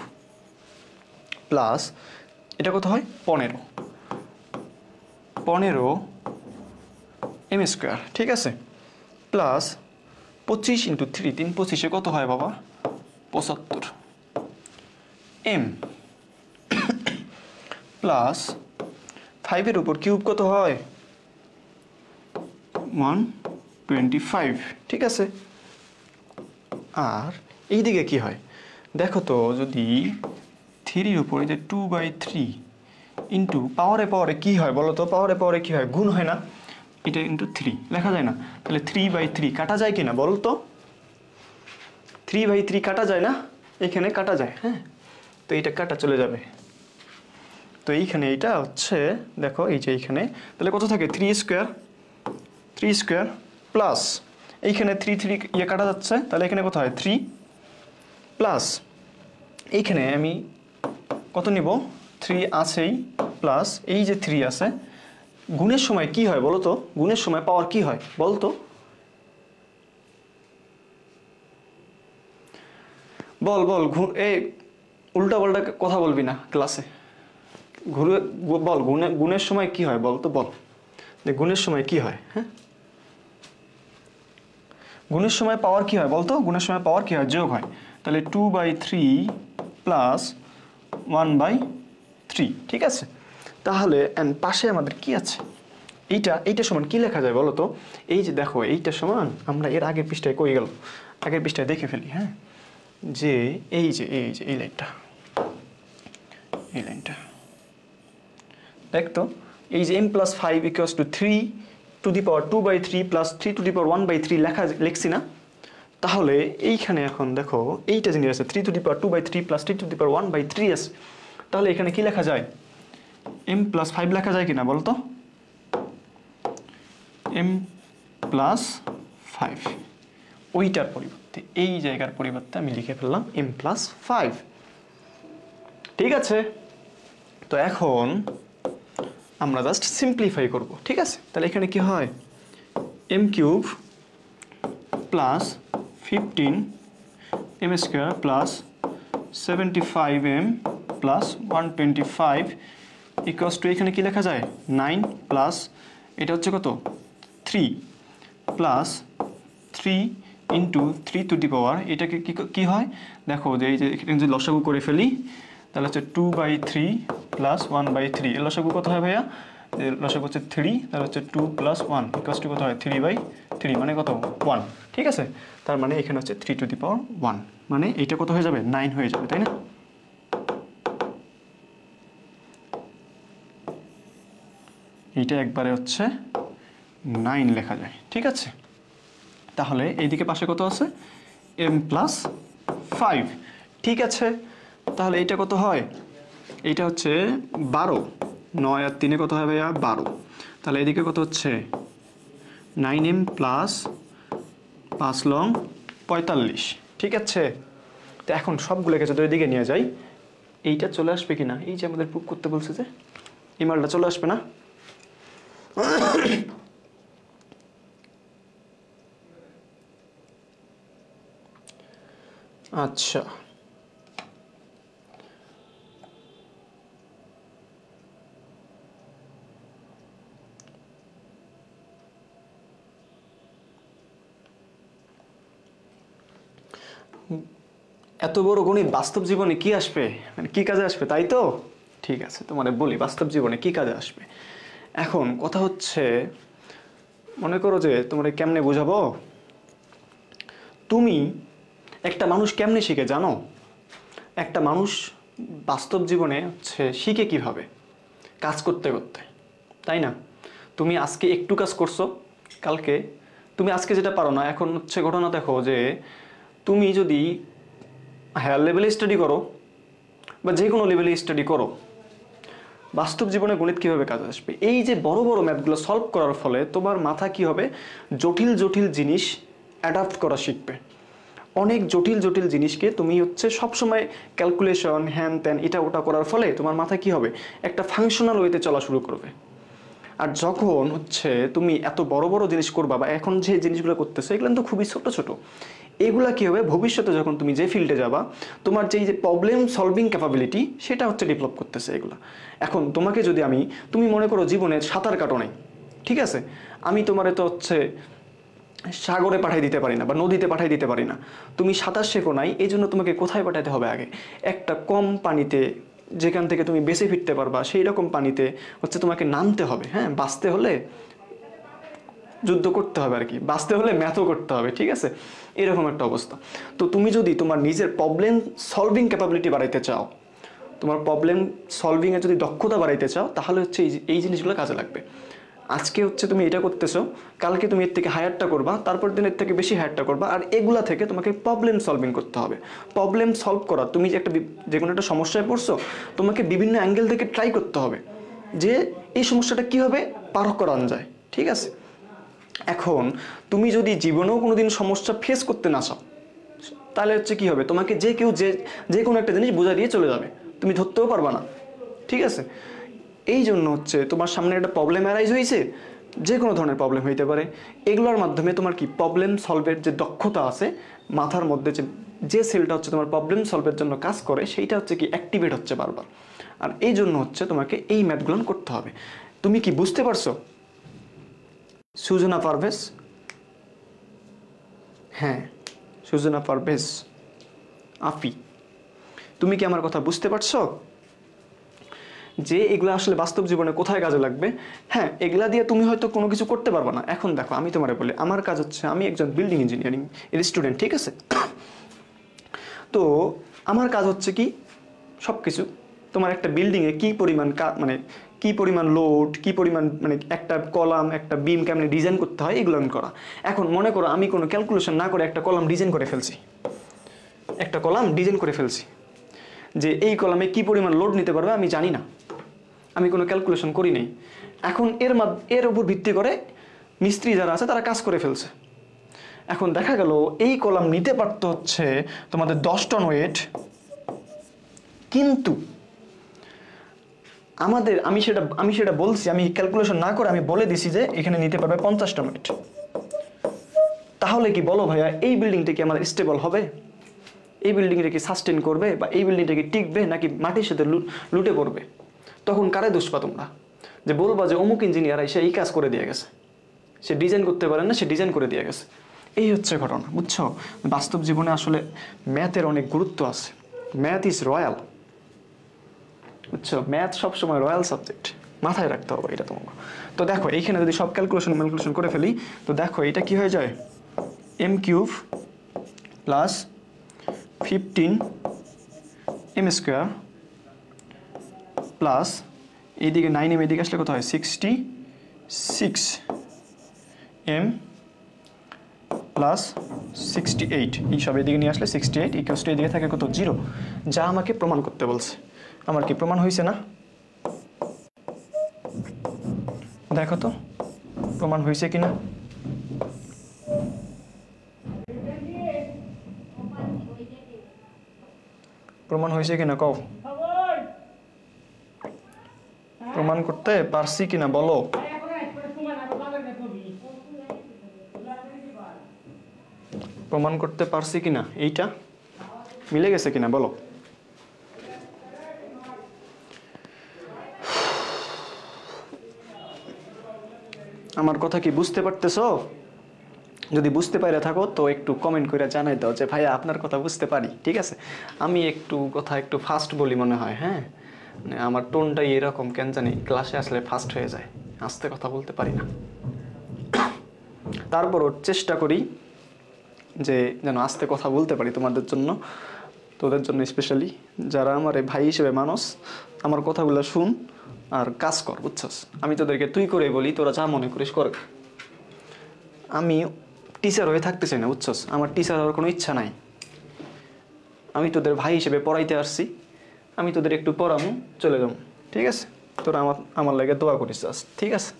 প্লাস এটা কত হয়? 15 এম স্কোয়ার, ঠিক আছে, প্লাস 25 ইন্টু 3, 3 25 কত হয় বাবা? 75 এম, প্লাস 5 এর উপর কিউব কত হয়? 1 25, ঠিক আছে। আর এই দিকে কি হয় দেখো তো, যদি 3-র উপরে যে 2/3 ইন্টু পাওয়ারে কি হয় বলো তো, পাওয়ারে কি হয়, গুণ হয় না, এটা ইন্টু 3 লেখা যায় না, তাহলে 3/3 কাটা যায় কিনা বলো তো, 3/3 কাটা যায় না, এখানে কাটা যায়, হ্যাঁ, তো এইটা কাটা চলে যাবে, তো এইখানে এইটা হচ্ছে দেখো এই যে এইখানে তাহলে কত থাকে 3 স্কোয়ার প্লাস এইখানে 3 ইয়ে কাটা যাচ্ছে, তাহলে এখানে কত হয় 3 প্লাস এইখানে আমি কত নিব 3 আছেই, প্লাস এই যে 3 আছে, গুণের সময় কি হয় বলো তো, গুণের সময় পাওয়ার কি হয় বল তো, বল এই উল্টা পাল্টা কথা বলবি না ক্লাসে, বল গুণের সময় কি হয় বল তো, বল যে গুণের সময় কি হয়, হ্যাঁ গুণের সময় পাওয়ার কি হয় বলতো, গুণের সময় পাওয়ার কি হয়, যোগ হয়, তাহলে 2/3 প্লাস 1/3, ঠিক আছে। তাহলে পাশে আমাদের কি আছে, এইটা সমান কি লেখা যায় বলো তো, এই যে দেখো এইটা সমান, আমরা এর আগের পৃষ্ঠায় কই গেল, আগের পৃষ্ঠায় দেখে ফেলি, হ্যাঁ, যে এই লাইনটা দেখতো, এই যে m+5 = 3^2/3 প্লাস 3^1/3 লিখছি না, তাহলে এইখানে এখন দেখো এইটা জিনিস আছে 3^2/3 প্লাস 3^1/3 আছে, তাহলে এখানে কি লেখা যায় m+5 লেখা যায় কিনা বলতো, m+5 ওইটার পরিবর্তে এই জায়গার পরিবর্তে আমি লিখে ফেললাম m+5, ঠিক আছে। তো এখন আমরা জাস্ট সিম্পলিফাই করব, ঠিক আছে, তাহলে এখানে কি হয় m³ plus 15 m² plus 75m plus 125 equals to এখানে কি লেখা যায় 9 প্লাস এটা হচ্ছে কত 3 প্লাস 3 ইন্টু 3^, এটাকে কি হয় দেখো, যে এই যে এখানে যদি লসাগু করে ফেলি তাহলে হচ্ছে 2/3 প্লাস 1/3, এর লসাগু কত হয় ভাইয়া, লসাগু হচ্ছে 3, তাহলে হচ্ছে 2 + 1 ইকুয়ালস টু কত হয় 3/3, মানে কত 1, ঠিক আছে। তার মানে এখানে হচ্ছে 3^1, মানে এইটা কত হয়ে যাবে 9 হয়ে যাবে, তাই না, এইটা একবারে হচ্ছে 9 লেখা যায়, ঠিক আছে। তাহলে এইদিকে পাশে কত আছে m+5, ঠিক আছে। তাহলে এইটা কত হয়, এইটা হচ্ছে 12, 9 আর 3 কত হয় ভাইয়া 12, তাহলে এদিকে কত হচ্ছে 9m প্লাস 5 লং 45, ঠিক আছে। তো এখন সবগুলোকে যদি ওইদিকে নিয়ে যাই, এইটা চলে আসবে কিনা, এই যে আমাদের প্রুফ করতে বলছে যে এই মালটা চলে আসবে না, আচ্ছা এত বড় গণিত বাস্তব জীবনে কি আসবে, মানে কি কাজে আসবে তাই তো, ঠিক আছে তোমাদের বলি বাস্তব জীবনে কি কাজে আসবে। এখন কথা হচ্ছে মনে করো যে তোমরা কেমনে বোঝাবো, তুমি একটা মানুষ কেমনে শিখে জানো, একটা মানুষ বাস্তব জীবনে হচ্ছে শিখে কিভাবে, কাজ করতে করতে, তাই না। তুমি আজকে একটু কাজ করছো, কালকে তুমি আজকে যেটা পারো না, এখন হচ্ছে ঘটনা দেখো যে তুমি যদি হায়ার লেভেলে স্টাডি করো বা যে কোনো লেভেলে স্টাডি করো, বাস্তব জীবনে গণিত কীভাবে কাজে আসবে, এই যে বড় বড় ম্যাথগুলো সলভ করার ফলে তোমার মাথা কী হবে, জটিল জটিল জিনিস অ্যাডাপ্ট করা শিখবে, অনেক জটিল জটিল জিনিসকে তুমি হচ্ছে সবসময় ক্যালকুলেশন হ্যান ত্যান এটা ওটা করার ফলে তোমার মাথা কী হবে, একটা ফাংশনাল ওয়েতে চলা শুরু করবে। আর যখন হচ্ছে তুমি এত বড় বড় জিনিস করবা বা এখন যে জিনিসগুলো করতেছো এগুলো তো খুবই ছোট ছোট, এগুলা কী হবে ভবিষ্যতে যখন তুমি যে ফিল্ডে যাবা তোমার যে প্রবলেম সলভিং ক্যাপাবিলিটি সেটা হচ্ছে ডেভেলপ করতেছে এগুলা। এখন তোমাকে যদি তুমি মনে করো জীবনে সাঁতার কাটো নাই, ঠিক আছে, আমি তোমারে তো হচ্ছে সাগরে পাঠিয়ে দিতে পারি না বা নদীতে পাঠিয়ে দিতে পারি না, তুমি সাঁতার শেখো নাই, এই জন্য তোমাকে কোথায় পাঠাতে হবে, আগে একটা কম পানিতে যেখান থেকে তুমি বেঁচে ফিরতে পারবা সেই রকম পানিতে হচ্ছে তোমাকে নামতে হবে, হ্যাঁ, বাঁচতে হলে যুদ্ধ করতে হবে আর কি, বাঁচতে হলে ম্যাথও করতে হবে, ঠিক আছে, এরকম একটা অবস্থা। তো তুমি যদি তোমার নিজের প্রবলেম সলভিং ক্যাপাবিলিটি বাড়াইতে চাও, তোমার প্রবলেম সলভিংয়ে যদি দক্ষতা বাড়াইতে চাও, তাহলে হচ্ছে এই জিনিসগুলো কাজে লাগবে। আজকে হচ্ছে তুমি এটা করতেছো, কালকে তুমি এর থেকে হায়ারটা করবা, তারপর দিন এর থেকে বেশি হায়ারটা করবা, আর এগুলা থেকে তোমাকে প্রবলেম সলভিং করতে হবে। প্রবলেম সলভ করা, তুমি যে কোনো একটা সমস্যায় পড়ছো, তোমাকে বিভিন্ন অ্যাঙ্গেল থেকে ট্রাই করতে হবে যে এই সমস্যাটা কীভাবে পার করানো যায়, ঠিক আছে। এখন তুমি যদি জীবনেও কোনোদিন সমস্যা ফেস করতে না চাও, তাহলে হচ্ছে কী হবে, তোমাকে যে কেউ যে কোনো একটা জিনিস বোঝা দিয়ে চলে যাবে, তুমি ধরতেও পারবা না, ঠিক আছে। এই জন্য হচ্ছে তোমার সামনে একটা প্রবলেম অ্যারাইজ হয়েছে, যে কোনো ধরনের প্রবলেম হইতে পারে, এগুলোর মাধ্যমে তোমার কি প্রবলেম সলভের যে দক্ষতা আছে মাথার মধ্যে, যে সেলটা হচ্ছে তোমার প্রবলেম সলভের জন্য কাজ করে, সেইটা হচ্ছে কি অ্যাক্টিভেট হচ্ছে বারবার। আর এই জন্য হচ্ছে তোমাকে এই ম্যাথগুলো করতে হবে। তুমি কি বুঝতে পারছো সুজনা পারভেজ? হ্যাঁ, সুজনা পারভেজ আফি, তুমি কি আমার কথা বুঝতে পারছো যে এগুলো আসলে বাস্তব জীবনে কোথায় কাজে লাগবে? হ্যাঁ, এগুলা দিয়ে তুমি হয়তো কোনো কিছু করতে পারবে না। এখন দেখো, আমি তোমারে বলি, আমার কাজ হচ্ছে, আমি একজন বিল্ডিং ইঞ্জিনিয়ারিং এর স্টুডেন্ট, ঠিক আছে। তো আমার কাজ হচ্ছে কি, সব কিছু তোমার একটা বিল্ডিংয়ে কী পরিমাণ মানে কী পরিমাণ লোড, কী পরিমাণ মানে একটা কলাম, একটা বিম কেমন ডিজাইন করতে হয়, এগুলো করা। এখন মনে করো আমি কোনো ক্যালকুলেশন না করে একটা কলাম ডিজাইন করে ফেলছি, যে এই কলামে কী পরিমাণ লোড নিতে পারবে আমি জানি না, আমি কোনো ক্যালকুলেশন করি নাই। এখন এর উপর ভিত্তি করে মিস্ত্রি যারা আছে তারা কাজ করে ফেলছে। এখন দেখা গেল এই কলাম নিতে পারতো হচ্ছে তোমাদের 10 টন ওয়েট, কিন্তু আমি সেটা বলছি, আমি ক্যালকুলেশন না করে আমি বলে দিছি যে এখানে নিতে পারবে 50 টন ওয়েট। তাহলে কি বলো ভাইয়া, এই বিল্ডিংটা কি আমাদের স্টেবল হবে? এই বিল্ডিংটা কি সাস্টেন করবে, বা এই বিল্ডিংটা কি টিকবে, নাকি মাটির সাথে লুটে পড়বে? তখন কারে দোষ পা তোমরা? যে বলবা যে অমুক ইঞ্জিনিয়ার এসে এই কাজ করে দিয়ে গেছে, সে ডিজাইন করতে পারে না, সে ডিজাইন করে দিয়ে গেছে। এই হচ্ছে ঘটনা, বুঝছো। বাস্তব জীবনে আসলে ম্যাথের অনেক গুরুত্ব আছে। ম্যাথ ইজ রয়্যাল, বুঝছো। ম্যাথ সবসময় রয়্যাল সাবজেক্ট, মাথায় রাখতে হবে এটা তোমাকে। তো দেখো, এইখানে যদি সব ক্যালকুলেশন করে ফেলি, তো দেখো এটা কি হয়ে যায়, m³ প্লাস 15 m² প্লাস এইদিকে 9m, এদিকে আসলে কত হয়, 66 m প্লাস 68, এই সব এদিকে নিয়ে আসলে 68 ইকুয়ালস টু এদিকে থাকে কত, 0, যা আমাকে প্রমাণ করতে বলছে। আমার কি প্রমাণ হয়েছে না? দেখো তো প্রমাণ হয়েছে কিনা। প্রমাণ হয়েছে কিনা কও, প্রমাণ করতে পারছি কিনা বলো। প্রমাণ করতে পারছি কিনা, এইটা মিলে গেছে কিনা বলো। আমার কথা কি বুঝতে পারতেছো? যদি বুঝতে পারে থাকো তো একটু কমেন্ট করে জানাই দাও যে ভাইয়া আপনার কথা বুঝতে পারি, ঠিক আছে। আমি কথা একটু ফাস্ট বলি মনে হয়, হ্যাঁ, মানে আমার টোনটাই এরকম, কেন জানি ক্লাসে আসলে ফাস্ট হয়ে যায়, আস্তে কথা বলতে পারি না। তারপরও চেষ্টা করি যে যেন আস্তে কথা বলতে পারি তোমাদের জন্য, তোদের জন্য স্পেশালি, যারা আমার এই ভাই হিসেবে মানুষ, আমার কথাগুলো শুন আর কাজ কর, বুঝছস। আমি তোদেরকে তুই করে বলি, তোরা যা মনে করিস কর। আমি টিচার হয়ে থাকতে চাই না, বুঝছস, আমার টিচার হওয়ার কোনো ইচ্ছা নাই। আমি তোদের ভাই হিসেবে পড়াইতে আসছি, আমি তোদের একটু পড়ামু, চলে যাবো, ঠিক আছে। তোরা আমার লাগে দোয়া করিস, ঠিক আছে।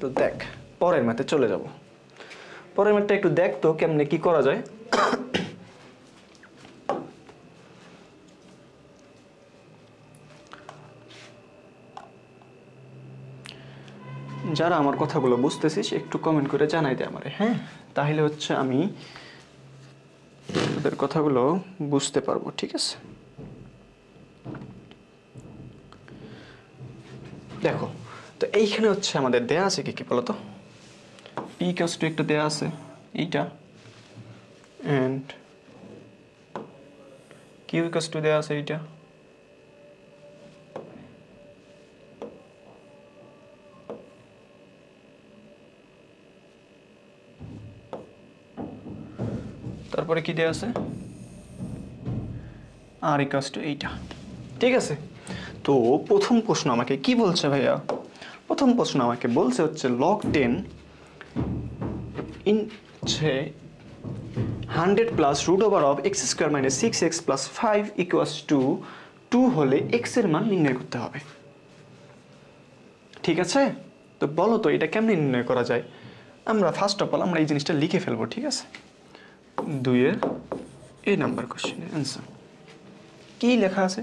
তো দেখ, পরের ম্যাথে চলে যাব। পরের ম্যাথটা একটু দেখ তো কেমনে কি করা যায়। যারা আমার কথাগুলো বুঝতেছিস একটু কমেন্ট করে জানাই দে আমারে, হ্যাঁ, তাহলে হচ্ছে আমি ওদের কথাগুলো বুঝতে পারবো, ঠিক আছে। দেখো, তো এইখানে হচ্ছে আমাদের দেয়া আছে কি কি বলতো, P = একটা দেয়া আছে এইটা, এন্ড Q = দেয়া আছে এইটা, তারপরে কি দেয়া আছে আর ইকুয়ালস টু এইটা। ঠিক আছে, তো প্রথম প্রশ্ন আমাকে কি বলছে ভাইয়া? প্রথম প্রশ্ন আমাকে বলছে হচ্ছে log 10 ইন হচ্ছে 100 plus root over of X square minus 6x plus 5 equals to 2 হলে x এর মান নির্ণয় করতে হবে। ঠিক আছে, তো বলো তো এটা কেমনে নির্ণয় করা যায়? আমরা ফার্স্ট অফ অল আমরা এই জিনিসটা লিখে ফেলবো। ঠিক আছে, 2 এর এই নাম্বার কোশ্চেনের অ্যান্সার কি লেখা আছে?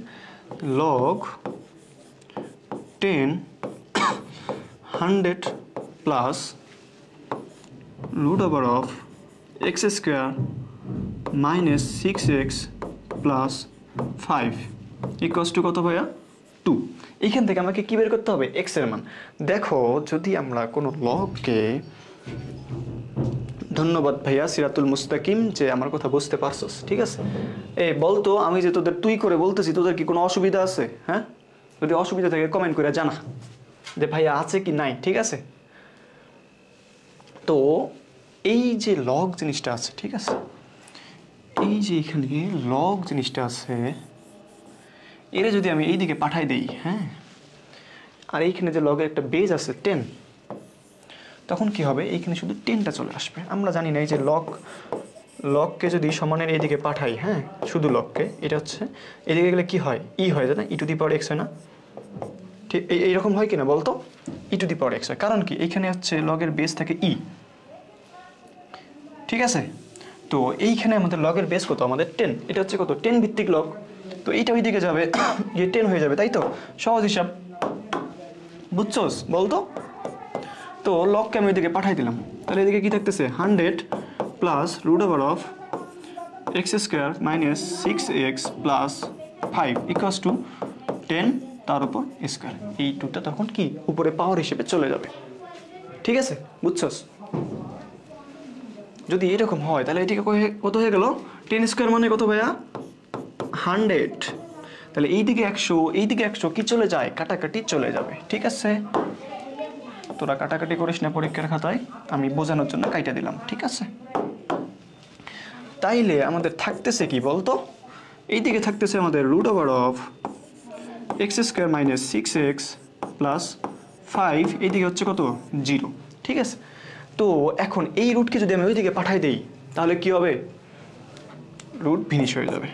log 10 100 plus root over of x square minus 6x plus 5 equals to কত ভাইয়া? 2। এইখান থেকে আমাকে কি বের করতে হবে? x এর মান। দেখো যদি আমরা কোনো লগকে, ধন্যবাদ ভাইয়া সিরাতুল মুস্তাকিম যে আমার কথা বুঝতে পারছস। ঠিক আছে, বলতো আমি যে তোদের তুই করে বলতেছি, তোদের কি কোনো অসুবিধা আছে? হ্যাঁ, যদি অসুবিধা থাকে কমেন্ট করে জানা যে ভাইয়া আছে কি নাই। ঠিক আছে, তো এই যে লগ জিনিসটা আছে, ঠিক আছে, এই যে এখানে লগ জিনিসটা আছে, এরা যদি আমি এইদিকে পাঠাই দেই, হ্যাঁ, আর এইখানে যে লগের একটা বেজ আছে 10, তখন কি হবে? এইখানে শুধু 10টা চলে আসবে। আমরা জানি না এই যে লগকে যদি সমানের এইদিকে পাঠাই, হ্যাঁ, শুধু লগকে, এটা হচ্ছে এদিকে গেলে কি হয়? ই হয় না, ই টু দি পাওয়ার এক্স হয় না? ঠিক এইরকম হয় কিনা বলতো? ই টু দি পাওয়ার এক্স হয়, কারণ কি এইখানে হচ্ছে লগের বেস থাকে ই। ঠিক আছে, তো এইখানে আমাদের লগের বেস কত? আমাদের 10। এটা হচ্ছে কত? 10 ভিত্তিক লগ। তো এইটা ওইদিকে যাবে, গিয়ে 10 হয়ে যাবে, তাই তো? সহজ হিসাব, বুঝছস? বলতো, তো লগকে আমি ওইদিকে পাঠাই দিলাম, তাহলে এদিকে কি থাকতেছে? 100 plus root over of X square minus 6x plus 5 equals to 10 তার উপর স্কোয়ার। এই টুটা তখন কি উপরে পাওয়ার হিসেবে চলে যাবে। ঠিক আছে, বুঝছস? যদি এরকম হয় তাহলে এটিকে কত হয়ে গেল? 10 স্কোয়ার মানে কত ভাইয়া? 100। তাহলে এইদিকে 100, এইদিকে 100 কি চলে যায়? কাটাকাটি চলে যাবে। ঠিক আছে, তোরা কাটাকাটি করিস না পরীক্ষার খাতায়, আমি বোঝানোর জন্য কাইটা দিলাম। ঠিক আছে, তাইলে আমাদের থাকতেছে কি বলতো? এইদিকে থাকতেছে আমাদের root over of X square minus 6x plus 5, এইদিকে হচ্ছে কত? 0। ঠিক আছে, তো এখন এই রুটকে যদি আমি ওইদিকে পাঠাই দেই তাহলে কি হবে? রুট ভিনিশ হয়ে যাবে।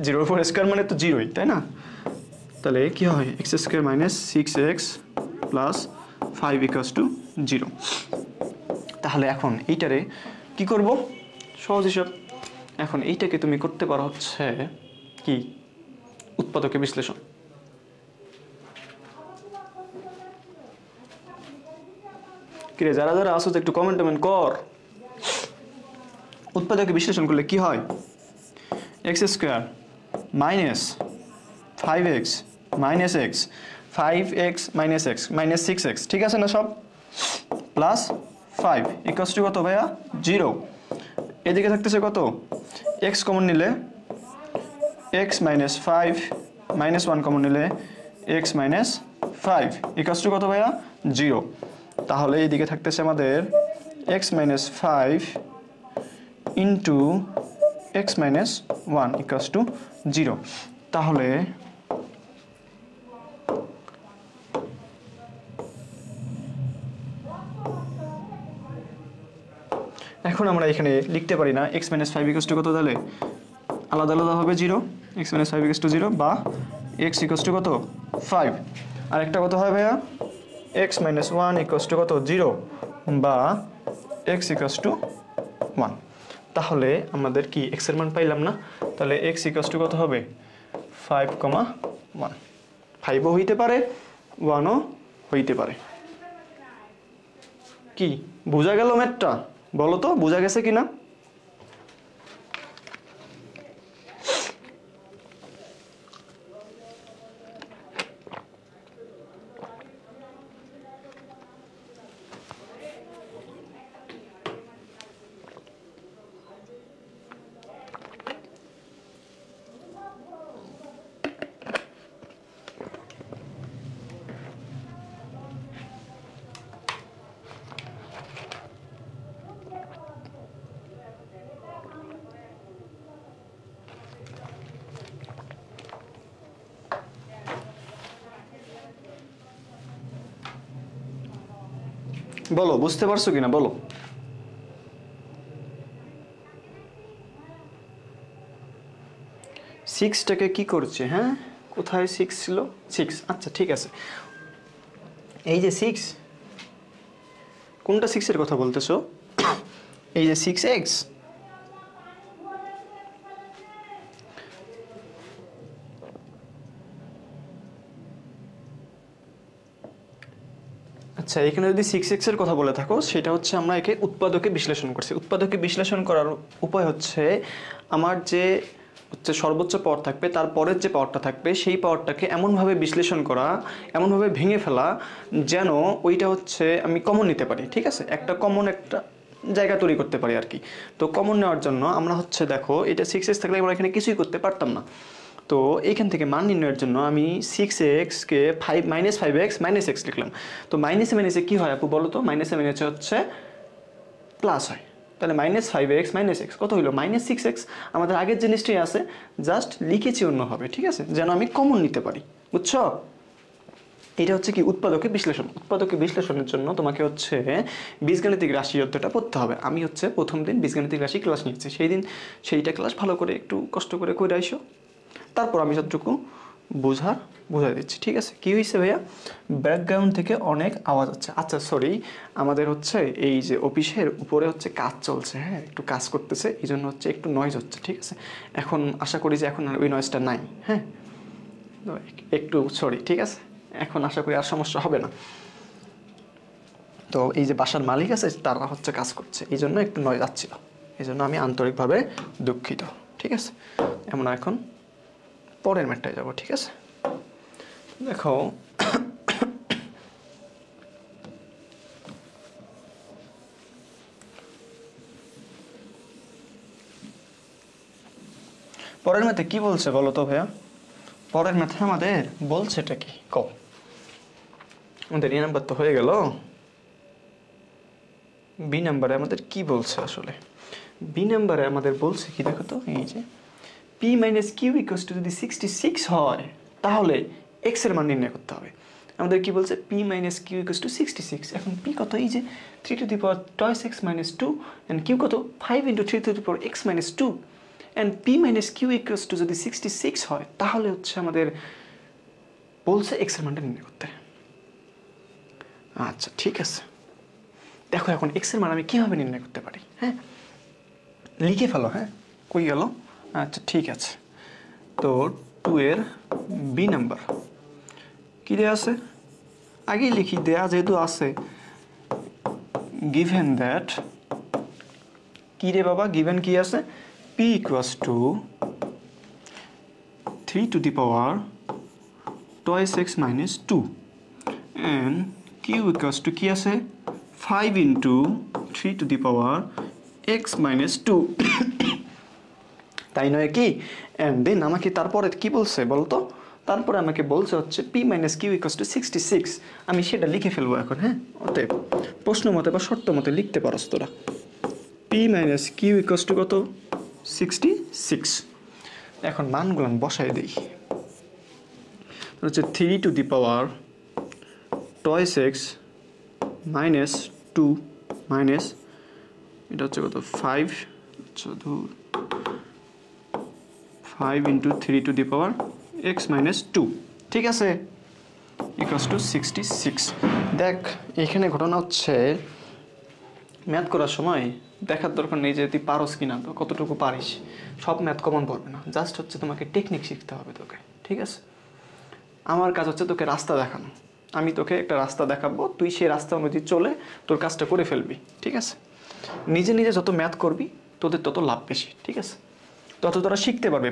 0 স্কোয়ার মানে তো 0ই, তাই না? তাহলে কি হয়? X square minus 6x plus 5 equals two 0। তাহলে এখন এইটারে কি করব? সহজ হিসাব। এখন এইটাকে তুমি করতে পারো হচ্ছে কি? উৎপাদকে বিশ্লেষণ। কিরে যারা যারা আসো একটু কমেন্ট কর। উৎপাদকে বিশ্লেষণ করলে কি হয়? X square minus 5x minus x, 5x minus x minus 6x, ঠিক আছে না সব? প্লাস 5 ইকুয়ালস টু কত ভাইয়া? 0। এদিকে থাকতেছে কত? x কমন নিলে x মাইনাস 5 মাইনাস 1 কমন নিলে x মাইনাস 5 ইকুয়ালস টু কত ভাইয়া? 0। তাহলে এইদিকে থাকতেছে আমাদের x minus 5 into x minus 1 equals to 0। তাহলে এখন আমরা এখানে লিখতে পারি না x মাইনাস 5 ইকুয়ালস টু কত? তাহলে আলাদা আলাদা হবে 0, x মাইনাস 5 ইকুয়ালস টু 0 বা x ইকুয়ালস টু কত? 5। আর একটা কত হয় ভাইয়া? x মাইনাস 1 ইকুয়ালস টু কত? 0 বা x ইকুয়ালস টু 1। তাহলে আমাদের কি x এর মান পাইলাম না? তাহলে x ইকুয়ালস টু কত হবে? 5,1। 5ও হইতে পারে, 1ও হইতে পারে। কি বোঝা গেল ম্যাথটা? বলো তো বোঝা গেছে কিনা? বলো বুঝতে পারছো কিনা বলো। সিক্সটাকে কি করছে, হ্যাঁ কোথায় সিক্স ছিল, সিক্স, আচ্ছা ঠিক আছে, এই যে সিক্স, কোনটা সিক্সের কথা বলতেছো, এই যে 6x, আচ্ছা এখানে যদি 6x এর কথা বলে থাকো, সেটা হচ্ছে আমরা একে উৎপাদকে বিশ্লেষণ করছি। উৎপাদকে বিশ্লেষণ করার উপায় হচ্ছে আমার যে হচ্ছে সর্বোচ্চ পাওয়ার থাকবে, তারপরের যে পাওয়ারটা থাকবে সেই পাওয়ারটাকে এমনভাবে বিশ্লেষণ করা, এমনভাবে ভেঙে ফেলা যেন ওইটা হচ্ছে আমি কমন নিতে পারি, ঠিক আছে, একটা কমন একটা জায়গা তৈরি করতে পারি আর কি। তো কমন নেওয়ার জন্য আমরা হচ্ছে দেখো এটা 6x থাকলে আমরা এখানে কিছুই করতে পারতাম না। তো এইখান থেকে মান নির্ণয়ের জন্য আমি 6xকে -5x -x লিখলাম। তো মাইনাসে মাইনাসে কী হয় আপু বলো তো, মাইনাসে মাইনাসে হচ্ছে প্লাস হয়, তাহলে -5x -x কত হইলো -6x। আমাদের আগের জিনিসটাই আছে, জাস্ট লিখেছি অন্যভাবে, ঠিক আছে, যেন আমি কমন নিতে পারি, বুঝছো। এটা হচ্ছে কি উৎপাদকে বিশ্লেষণ। উৎপাদকে বিশ্লেষণের জন্য তোমাকে হচ্ছে বীজগাণিতিক রাশি অধ্যায়টা পড়তে হবে। আমি হচ্ছে প্রথম দিন বীজগাণিতিক রাশি ক্লাস নিয়েছি, সেই দিন সেইটা ক্লাস ভালো করে একটু কষ্ট করে আইসো, তারপর আমি যতটুকু বুঝাই দিচ্ছি, ঠিক আছে। কি হয়েছে ভাইয়া, ব্যাকগ্রাউন্ড থেকে অনেক আওয়াজ হচ্ছে, আচ্ছা সরি, আমাদের হচ্ছে এই যে অফিসের উপরে হচ্ছে কাজ চলছে, হ্যাঁ একটু কাজ করতেছে, এই জন্য হচ্ছে একটু নয়েজ হচ্ছে, ঠিক আছে। এখন আশা করি যে এখন আর ওই নয়েজটা নাই, হ্যাঁ একটু সরি, ঠিক আছে, এখন আশা করি আর সমস্যা হবে না। তো এই যে বাসার মালিক আছে তারা হচ্ছে কাজ করছে, এই জন্য একটু নয়েজ যাচ্ছিল, এই জন্য আমি আন্তরিকভাবে দুঃখিত, ঠিক আছে। আমরা এখন পরের ম্যাটটায় যাব, ঠিক আছে। দেখো পরের ম্যাথে কি বলছে বলো তো ভাইয়া, পরের ম্যাথে আমাদের বলছে এটা কি কও, আমাদের এই নাম্বার তো হয়ে গেল, বি নাম্বারে আমাদের কি বলছে আসলে, বি নাম্বারে আমাদের বলছে কি দেখো তো, এই যে p - q = যদি 66 হয় তাহলে x এর মান নির্ণয় করতে হবে। আমাদের কি বলছে p - q = 66, এখন p কত, এই যে 3 x - 2 and q কত 5 × 3 x - 2 and p - q = যদি 66 হয় তাহলে হচ্ছে আমাদের বলছে x এর মানটা নির্ণয় করতে। আচ্ছা ঠিক আছে, দেখো এখন x এর মান আমি কিভাবে নির্ণয় করতে পারি, হ্যাঁ লিখে ফেলো, হ্যাঁ কই গেল, আচ্ছা ঠিক আছে। তো 2 এর বি নাম্বার কি দেয়া আছে, আগেই লিখি, দেয়া যেহেতু আছে, গিভেন দ্যাট, কি রে বাবা গিভেন কি আছে, p = 3 to the power twice x - 2 and q = কি আছে 5 × 3 to the power x - 2 তাই নয় কি, এন্ড দেন আমাকে তারপরে কি বলছে বলতো, তারপরে আমাকে বলছে হচ্ছে p - q = 66, আমি সেটা লিখে ফেলবো এখন, হ্যাঁ অতএব প্রশ্ন মতে বা শর্ত মতে লিখতে পারস তোরা, p - q = কত 66, এখন মানগুলো বসাই দিই, হচ্ছে 3 to the power twice x - 2 minus এটা হচ্ছে কত 5, আচ্ছা ধর 5 × 3 to the power x - 2, ঠিক আছে, = 66। দেখ এখানে ঘটনা হচ্ছে ম্যাথ করার সময় দেখার দরকার নেই যে তুই পারস কিনা, তো কতটুকু পারিস, সব ম্যাথ কমন পড়বে না, জাস্ট হচ্ছে তোমাকে টেকনিক শিখতে হবে তোকে, ঠিক আছে। আমার কাজ হচ্ছে তোকে রাস্তা দেখানো, আমি তোকে একটা রাস্তা দেখাবো, তুই সেই রাস্তা অনুযায়ী চলে তোর কাজটা করে ফেলবি, ঠিক আছে। নিজে নিজে যত ম্যাথ করবি তোদের তত লাভ বেশি, ঠিক আছে, তত তোরা শিখতে পারবে,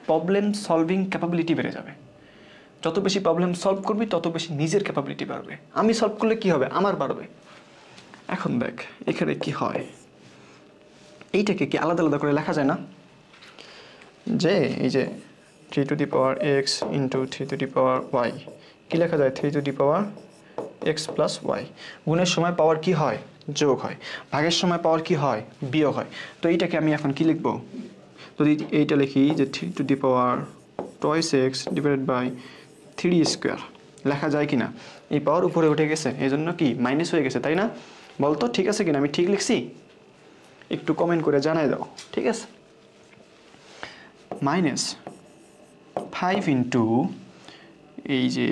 প্রবলেম সলভিং ক্যাপাবিলিটি বেড়ে যাবে, যত বেশি প্রবলেম সলভ করবি তত বেশি নিজের ক্যাপাবিলিটি বাড়বে, আমি সলভ করলে কি হবে আমার বাড়বে। এখন দেখ এখানে কি হয়, এইটাকে কি আলাদা আলাদা করে লেখা যায় না, যে এই যে 3 to the power x × 3 to the power y, কি লেখা যায় 3 to the power x + y, গুণের সময় পাওয়ার কি হয় যোগ হয়, ভাগের সময় পাওয়ার কি হয় বিয়োগ হয়। তো এইটাকে আমি এখন কি লিখব, যদি এইটা লিখি যে 3 to the power twice x / 3 square লেখা যায় কি না, এই পাওয়ার উপরে উঠে গেছে, এই জন্য কি মাইনাস হয়ে গেছে, তাই না? বলতো ঠিক আছে কিনা, আমি ঠিক লিখছি? একটু কমেন্ট করে জানাই দাও, ঠিক আছে? মাইনাস 5 ইন্টু এই যে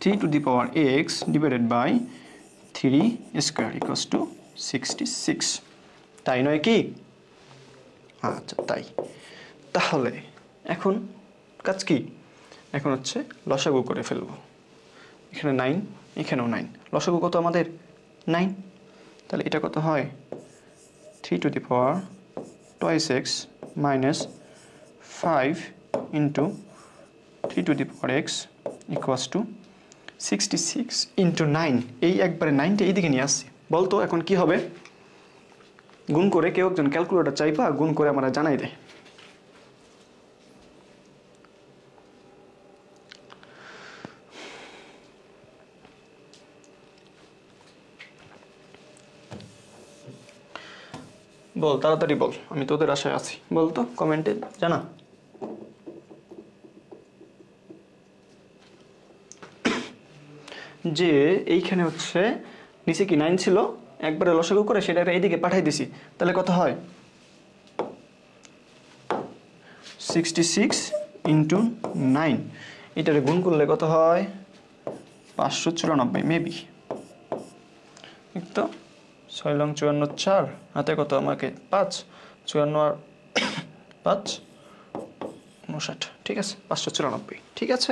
3 to the power X divided by 3 square equals to 66, তাই নয় কি? আচ্ছা তাই। তাহলে এখন কাজ কি? এখন হচ্ছে লসাগু করে ফেলবো। এখানে 9, এখানেও 9, লসাগু কত আমাদের? 9। তাহলে এটা কত হয়? 3 to the power twice X minus 5 into 3 to the power X equals to 66 into 9। এই একবারে 9টা এইদিকে নিয়ে আসছি। বলতো এখন কি হবে? গুণ করে, কেউ একজন ক্যালকুলেটর চাইবা গুণ করে আমরা জানাই দেয়। বল তাড়াতাড়ি বল, আমি তোদের আশায় আছি। বলতো কমেন্টে জানা। যে এইখানে হচ্ছে নিচে কি 9 ছিল, একবারে লসাগু করে সেটা এইদিকে পাঠাই দিছি, তাহলে কত হয়? 66 ইন্টু 9, এটারে গুণ করলে কত হয়? 594 মেবি। ঠিক তো? 6 লং 54, 4 হাতে কত আমাকে? 5, 54 আর 5 59, ঠিক আছে? 594, ঠিক আছে?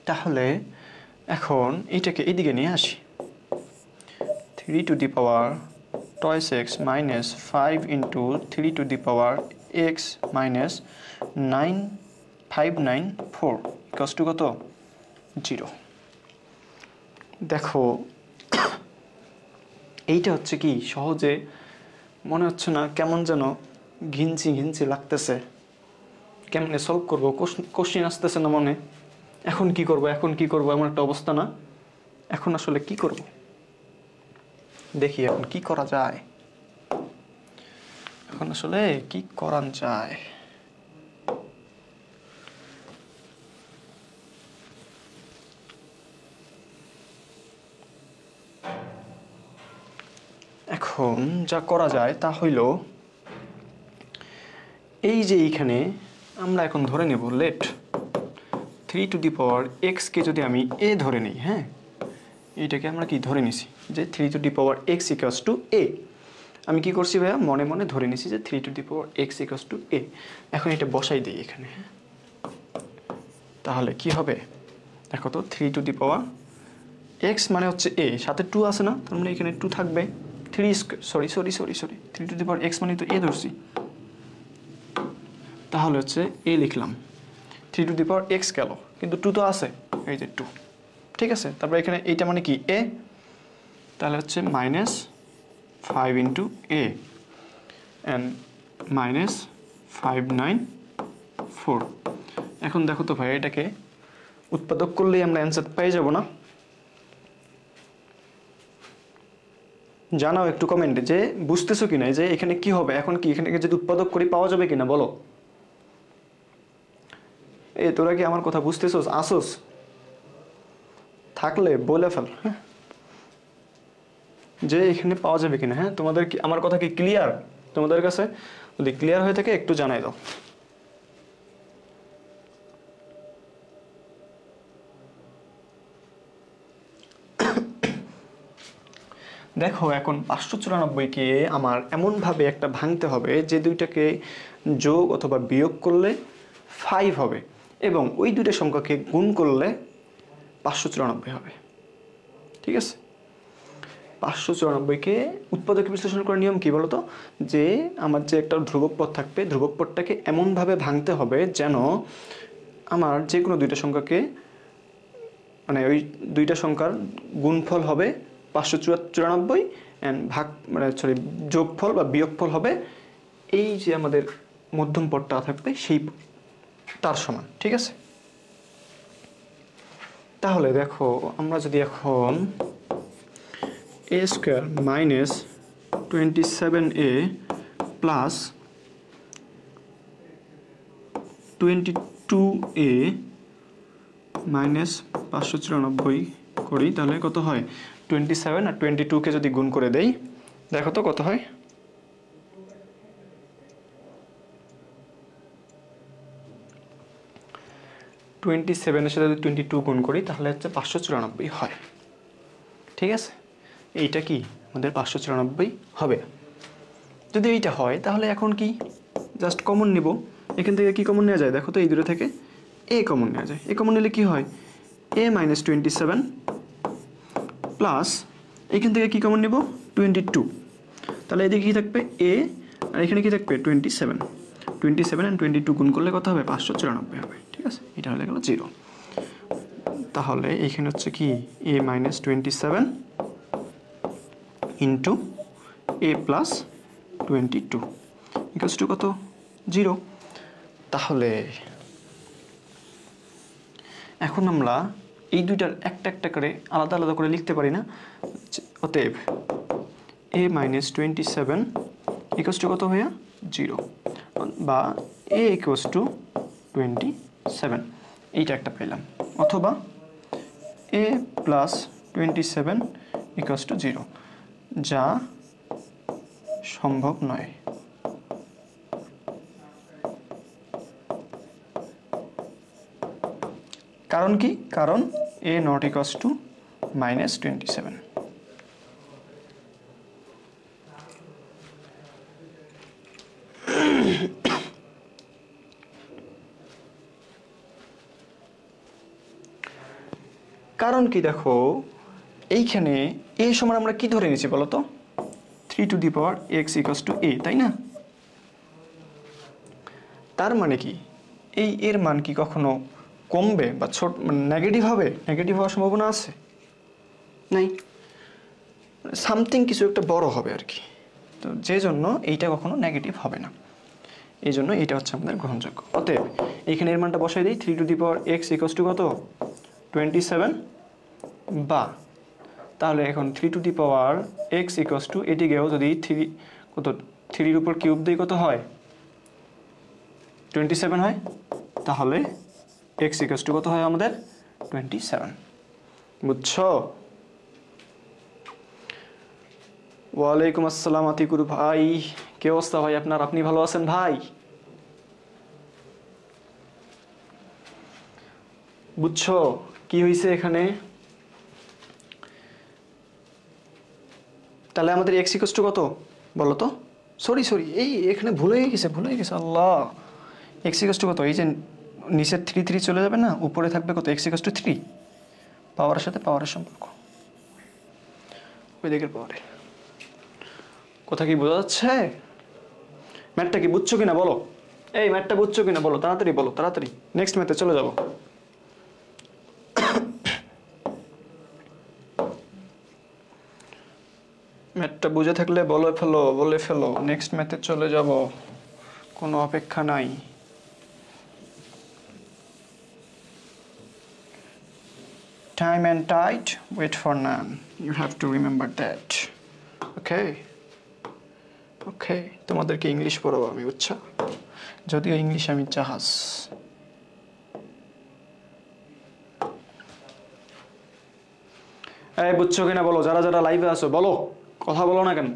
তাহলে এখন এইটাকে এইদিকে নিয়ে আসি। 3 to the power twice X minus 5 into 3 to the power X minus 9594 equals to কত? 0। দেখো এইটা হচ্ছে কি সহজে মনে হচ্ছে না, কেমন যেন ঘিনচি ঘিনচি লাগতেছে। কেমনে সলভ করবো, কোশ্চিন আসতেছে না মনে। এখন কি করব, এখন কি করব, এমন একটা অবস্থা না? এখন আসলে কি করব, দেখি এখন কি করা যায়। এখন আসলে কি করা যায়? এখন যা করা যায় তা হইল, এই যে এইখানে আমরা এখন ধরে নেব let 3 to the power X কে যদি আমি এ ধরে নিই, হ্যাঁ এইটাকে আমরা কি ধরে নিছি যে 3 to the power X equals to A. আমি কি করছি ভাইয়া, মনে মনে ধরে নিছি যে 3 to the power X equals to A. এখন এটা বসাই দিই এখানে, তাহলে কি হবে দেখো তো। 3 টু দি পাওয়ার এক্স মানে হচ্ছে এ, সাথে 2 আছে না, তার মানে এখানে 2 থাকবে। 3 square, sorry 3 to the power x মানে তো এ ধরছি, তাহলে হচ্ছে এ লিখলাম। 3 টু দি পাওয়ার এক্স গেল, কিন্তু 2 তো আছে, এই যে 2, ঠিক আছে? তারপর এখানে এইটা মানে কি এ, তাহলে হচ্ছে minus 5 into A and minus 594। এখন দেখো তো ভাই, এটাকে উৎপাদক করলেই আমরা অ্যান্সার পেয়ে যাব না? জানাও একটু কমেন্টে যে বুঝতেছো কিনা, যে এখানে কি হবে। এখন কি এখানে যদি উৎপাদক করি পাওয়া যাবে কিনা বলো? এই তোরা কি আমার কথা বুঝতেছোস, আসোস? থাকলে বলে ফেল, হ্যাঁ, যে এখানে পাওয়া যাবে কিনা। হ্যাঁ, তোমাদের কি আমার কথা কি ক্লিয়ার তোমাদের কাছে? যদি ক্লিয়ার হয়ে থাকে একটু জানাই দাও। দেখো এখন 594কে আমার এমনভাবে একটা ভাঙতে হবে যে দুইটাকে যোগ অথবা বিয়োগ করলে 5 হবে, এবং ওই দুইটা সংখ্যাকে গুণ করলে 594 হবে, ঠিক আছে? 594কে উৎপাদকে বিশ্লেষণ করার নিয়ম কি বলতো? যে আমার যে একটা ধ্রুবক পদ থাকবে, ধ্রুবক পদটাকে এমনভাবে ভাঙতে হবে যেন আমার যে কোনো দুইটা সংখ্যাকে, মানে ওই দুইটা সংখ্যার গুণফল হবে 594 অ্যান্ড ভাগ মানে সরি যোগফল বা বিয়োগফল হবে এই যে আমাদের মধ্যম পদটা থাকবে সেই তার সমান, ঠিক আছে? তাহলে দেখো আমরা যদি এখন a square minus 27a plus 22a minus 594 করি তাহলে কত হয় 27 আর 22কে যদি গুণ করে দেই দেখো তো কত হয় 27 এর সাথে যদি 22 গুণ করি তাহলে হচ্ছে 594 হয় ঠিক আছে এইটা কি আমাদের 594 হবে যদি এইটা হয় তাহলে এখন কি জাস্ট কমন নিব এখান থেকে কি কমন নেওয়া যায় দেখো তো এই দুটো থেকে a কমন নেওয়া যায় a কমন নিলে কি হয় a - 27 প্লাস এখান থেকে কি কমন নিব 22 তাহলে এদিকে কি থাকবে a আর এখানে কি থাকবে 27 and 22 গুণ করলে কত হবে 594 হবে ঠিক আছে এটা হয়ে গেল 0 তাহলে এখানে হচ্ছে কি a - 27 into a plus 22 equals to কত 0 তাহলে এখন আমরা এই দুইটার একটা একটা করে আলাদা আলাদা করে লিখতে পারি না অতএব a - 27 ইকুয়ালস টু কত ভাইয়া 0 বা a ইকুয়ালস টু 27 এইটা একটা পেলাম অথবা a প্লাস 27 ইকুয়ালস টু 0 যা সম্ভব নয় কারণ কি কারণ a নট ইকুয়ালস টু -27 কারণ কি দেখো এইখানে a সমান আমরা কি ধরে নিয়েছি বলো তো 3 to the power x equals two a তাই না তার মানে কি এই এর মান কি কখনো কমবে বা ছোট নেগেটিভ হবে নেগেটিভ হওয়ার সম্ভাবনা আছে নাই সামথিং কিছু একটা বড় হবে আর কি তো যে জন্য এইটা কখনো নেগেটিভ হবে না এই জন্য এইটা হচ্ছে আমাদের গ্রহণযোগ্য অতএব এইখানে এর মানটা বসাই দিই 3 to the power x equals to কত 27 বা তাহলে এখন 3 to the power x equals to এটিকেও যদি 3 কত 3 এর উপর কিউব দিই কত হয় 27 হয় তাহলে x ইকুয়ালস টু কত হয় আমাদের 27 বুঝছো ওয়ালাইকুম আসসালাম আতিকুর ভাই কি অবস্থা ভাই আপনার আপনি ভালো আছেন ভাই বুঝছো কি হইছে এখানে তাহলে আমাদের x ইকুয়ালস টু কত বলো তো সরি এই এখানে ভুলে গেছে আল্লাহ x ইকুয়ালস টু কত এই যে নিচের 3 3 চলে যাবে না উপরে থাকবে কত x ইকুয়ালস টু 3 পাওয়ারের সাথে পাওয়ারের সম্পর্ক ওই দিকের পাওয়ারে কথা কি বোঝা যাচ্ছে ম্যাথটা কি বুঝছো কিনা বলো এই ম্যাথটা বুঝছো কিনা বলো তাড়াতাড়ি নেক্সট ম্যাথে চলে যাব ম্যাথটা বুঝে থাকলে বলে ফেলো নেক্সট ম্যাথে চলে যাব কোনো অপেক্ষা নাই time and tide wait for none you have to remember that okay তোমাদেরকে ইংলিশ পড়াবো আমি বুঝছো যদিও ইংলিশ আমি জাহাজ এই বুঝছো কিনা বলো যারা যারা লাইভে আছো বলো কথা বলো না কেন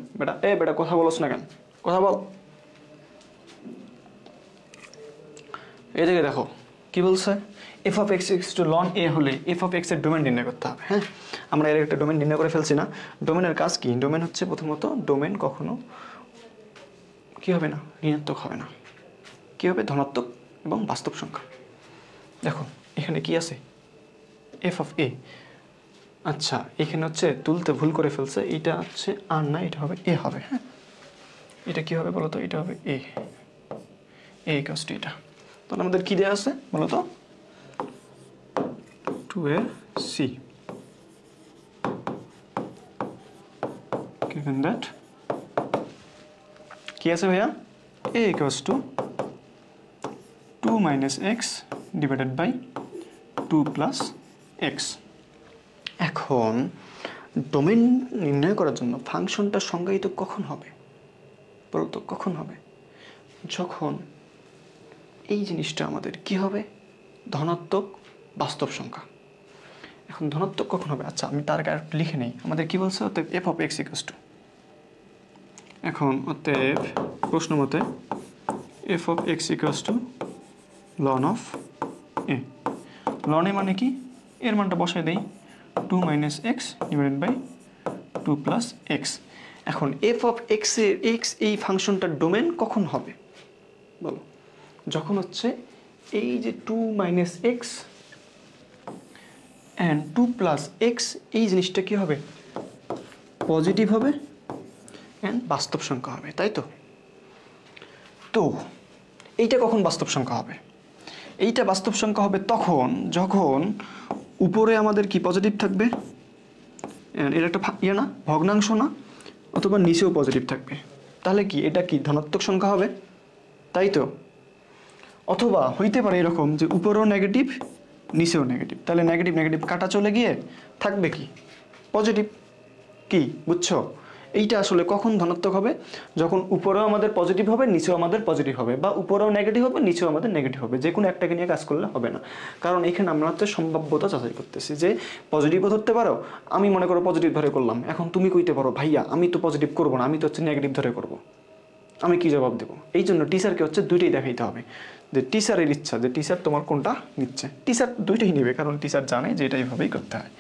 বেটা কথা বলছ না কেন কথা বল এই দিকে দেখো কি বলছে f of x is to ln a হলে f of x এর ডোমেন নির্ণয় করতে হবে হ্যাঁ আমরা এর একটা ডোমেন নির্ণয় করে ফেলছি না ডোমেনের কাজ কি ডোমেন হচ্ছে প্রথমত ডোমেন কখনো কি হবে না ঋণাত্মক হবে না কি হবে ধনাত্মক এবং বাস্তব সংখ্যা দেখো এখানে কি আছে f of a আচ্ছা এখানে হচ্ছে তুলতে ভুল করে ফেলছে এটা হচ্ছে আর না এটা হবে a হবে হ্যাঁ এটা কি হবে বলো তো এটা হবে a ইকুয়ালস টু এটা তাহলে আমাদের কি দেয়া আছে বলো তো 2ac given that কি আছে ভাইয়া a equals to 2 minus x divided by 2 plus x এখন ডোমেন নির্ণয় করার জন্য ফাংশনটা সংজ্ঞায়িত কখন হবে বলতো কখন হবে যখন এই জিনিসটা আমাদের কি হবে ধনাত্মক বাস্তব সংখ্যা। এখন ধনাত্মক কখন হবে? আচ্ছা আমি তার আগে একটু লিখে নেই। আমাদের কি বলছে? অতএব F of x equals to, এখন অতএব প্রশ্ন মতে F of x equals to ln of A. Ln A মানে কি? এর মানটা বসাই দেই, 2 minus X divided by 2 plus X. এখন এফ অফ এক্স এর এক্স এই ফাংশনটার ডোমেন কখন হবে বলো? যখন হচ্ছে এই যে 2 minus x and 2 plus x এই জিনিসটা কি হবে? পজিটিভ হবে অ্যান্ড বাস্তব সংখ্যা হবে, তাই তো? তো এইটা কখন বাস্তব সংখ্যা হবে? এইটা বাস্তব সংখ্যা হবে তখন যখন উপরে আমাদের কি পজিটিভ থাকবে, এর একটা ইয়ে না, ভগ্নাংশ না, অথবা নিচেও পজিটিভ থাকবে। তাহলে কি এটা কি ধনাত্মক সংখ্যা হবে, তাই তো? অথবা হইতে পারে এরকম যে উপরেও নেগেটিভ নিচেও নেগেটিভ, তাহলে নেগেটিভ নেগেটিভ কাটা চলে গিয়ে থাকবে কি পজিটিভ। কি বুঝছো? এইটা আসলে কখন ধনাত্মক হবে? যখন উপরেও আমাদের পজিটিভ হবে নিচেও আমাদের পজিটিভ হবে, বা উপরেও নেগেটিভ হবে নিচেও আমাদের নেগেটিভ হবে। যে কোনো একটাকে নিয়ে কাজ করলে হবে না, কারণ এখানে আমরা তো সম্ভাব্যতা যাচাই করতেছি যে পজিটিভও ধরতে পারো। আমি মনে করো পজিটিভ ধরে করলাম, এখন তুমি কইতে পারো ভাইয়া আমি তো পজিটিভ করবো না, আমি তো হচ্ছে নেগেটিভ ধরে করবো, আমি কি জবাব দেবো? এই জন্য টিচারকে হচ্ছে দুইটাই দেখাইতে হবে, যে টিচারের ইচ্ছা যে টিচার তোমার কোনটা নিচ্ছে। টিচার দুইটাই নেবে, কারণ টিচার জানে যে এটা এইভাবেই করতে হয়।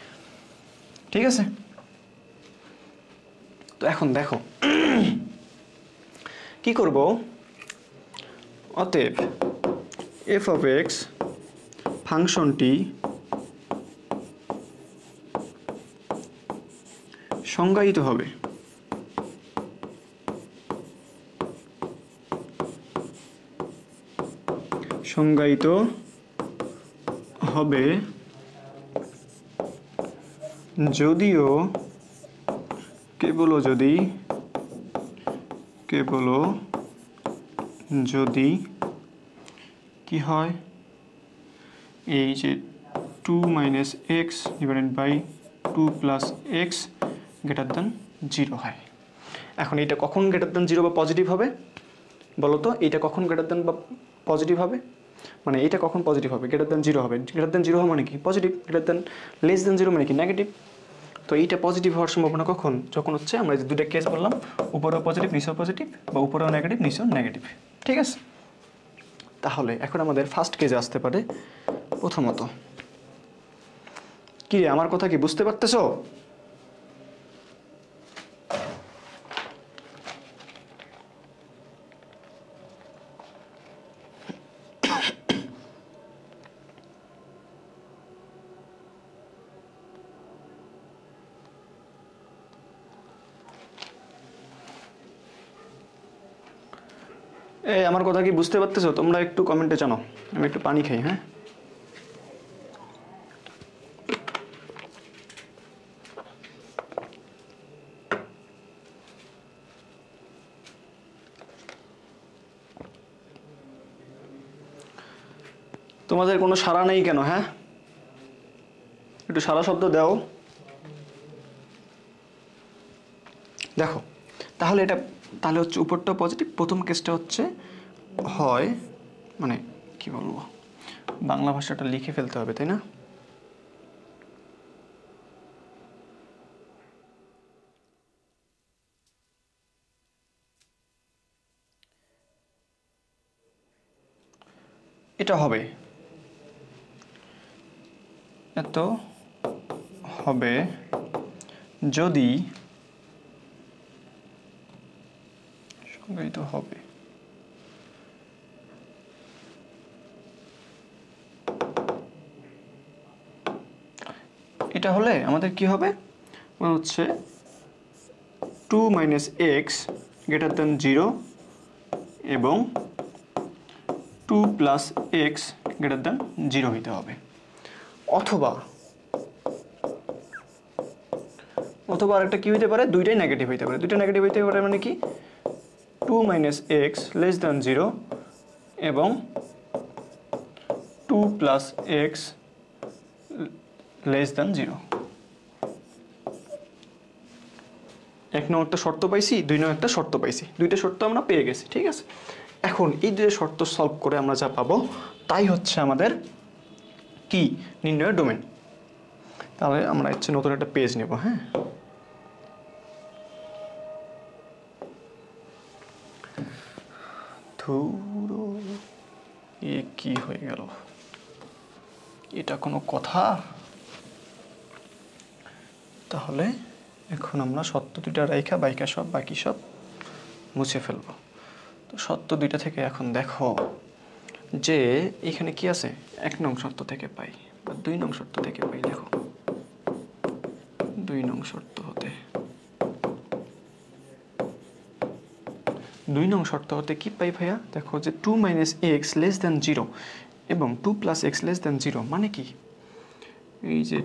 ঠিক আছে? তো এখন দেখো কি করব। অতএব এফ অফ এক্স ফাংশনটি সংজ্ঞায়িত হবে যদিও কেবল যদি কি হয়, এই যে 2 minus X divided by 2 plus X greater than 0 হয়। এখন এটা কখন গ্রেটার দ্যান 0 বা পজিটিভ হবে বলো তো? এইটা কখন গ্রেটার দ্যান বা পজিটিভ হবে? মানে এটা কখন পজিটিভ হবে? গ্রেটার দ্যান 0 হবে। গ্রেটার দ্যান 0 হওয়া মানে কি positive, greater than less than 0 মানে কি নেগেটিভ। তো এইটা পজিটিভ হওয়ার সম্ভাবনা কখন? যখন হচ্ছে আমরা যে দুটো কেস বললাম, উপরেও পজিটিভ নিচেও পজিটিভ, বা উপরেও নেগেটিভ নিচেও নেগেটিভ। ঠিক আছে? তাহলে এখন আমাদের ফার্স্ট কেসে আসতে পারে। প্রথমত কি রে, আমার কথা কি বুঝতে পারতেছো? এই আমার কথা কি বুঝতে পারতেছো? তোমরা একটু কমেন্টে জানাও। আমি একটু পানি খাই। হ্যাঁ, তোমাদের কোনো সাড়া নেই কেন? হ্যাঁ, একটু সাড়া শব্দ দাও। দেখো তাহলে এটা তাহলে হচ্ছে উপরটা পজিটিভ। প্রথম কেসটা হচ্ছে হয়, মানে কি বলবো, বাংলা ভাষাটা লিখে ফেলতে হবে, তাই না? এটা হবে, এত হবে যদি সংজ্ঞায়িত হবে এটা হলে আমাদের কি হবে? মানে হচ্ছে 2 মাইনাস এক্স গ্রেটার দ্যান 0 এবং 2 প্লাস এক্স গ্রেটার দ্যান 0 হইতে হবে। অথবা আরেকটা কি হইতে পারে? দুইটাই নেগেটিভ হইতে পারে। দুইটা নেগেটিভ হইতে পারে মানে কি? 2 মাইনাস এক্স লেস দ্যান 0 এবং 2 প্লাস এক্স লেস দ্যান 0। এক নম্বর একটা শর্ত পাইছি, দুই নম্বর একটা শর্ত পাইছি, দুইটা শর্ত আমরা পেয়ে গেছি। ঠিক আছে? এখন এই দুটো শর্ত সলভ করে আমরা যা পাবো তাই হচ্ছে আমাদের কি নির্ণয়ের ডোমেন। তাহলে আমরা হচ্ছে নতুন একটা পেজ নেব। হ্যাঁ, ধুরো এ কি হয়ে গেল, এটা কোনো কথা? তাহলে এখন আমরা সত্য দুইটা রেখা বাইকা সব বাকি সব মুছে ফেলবো। তো সত্য দুইটা থেকে এখন দেখো যে এখানে কি আছে, 1 নং শর্ত থেকে পাই বা 2 নং শর্ত থেকে পাই। দেখো 2 নং শর্ত হতে, 2 নং শর্ত হতে কি পাই ভাইয়া? দেখো যে 2 - x < 0 এবং 2 + x < 0 মানে কি, এই যে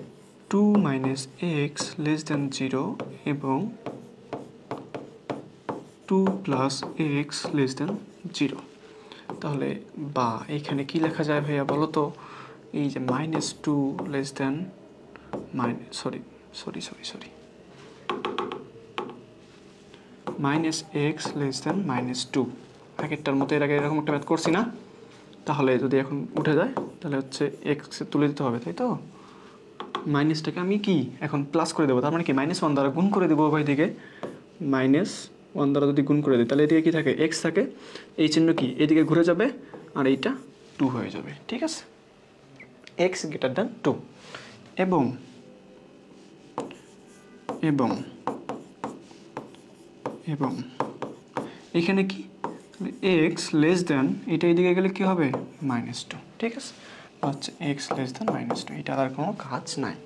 2 - x < 0 এবং 2 + x < 0। তাহলে বা এখানে কি লেখা যায় ভাইয়া বলো তো? এই যে -2 সরি -x < 2। আগেরটার মতো এর আগে এরকম একটা ম্যাথ করছি না? তাহলে যদি এখন উঠে যায় তাহলে হচ্ছে x তুলে দিতে হবে, তাই তো? মাইনাসটাকে আমি কি এখন প্লাস করে দেবো, তার মানে কি -1 দ্বারা গুণ করে দেবো উভয় দিকে। -1 দ্বারা যদি গুণ করে দিই তাহলে এদিকে কি থাকে, x থাকে, এই চিহ্ন কি এদিকে ঘুরে যাবে আর এইটা 2 হয়ে যাবে। ঠিক আছে, x > 2 এবং এবং এবং এখানে কি x <, এটা এদিকে গেলে কি হবে -2। ঠিক আছে, হচ্ছে x <, -2, এটা আর কোনো কাজ নাই।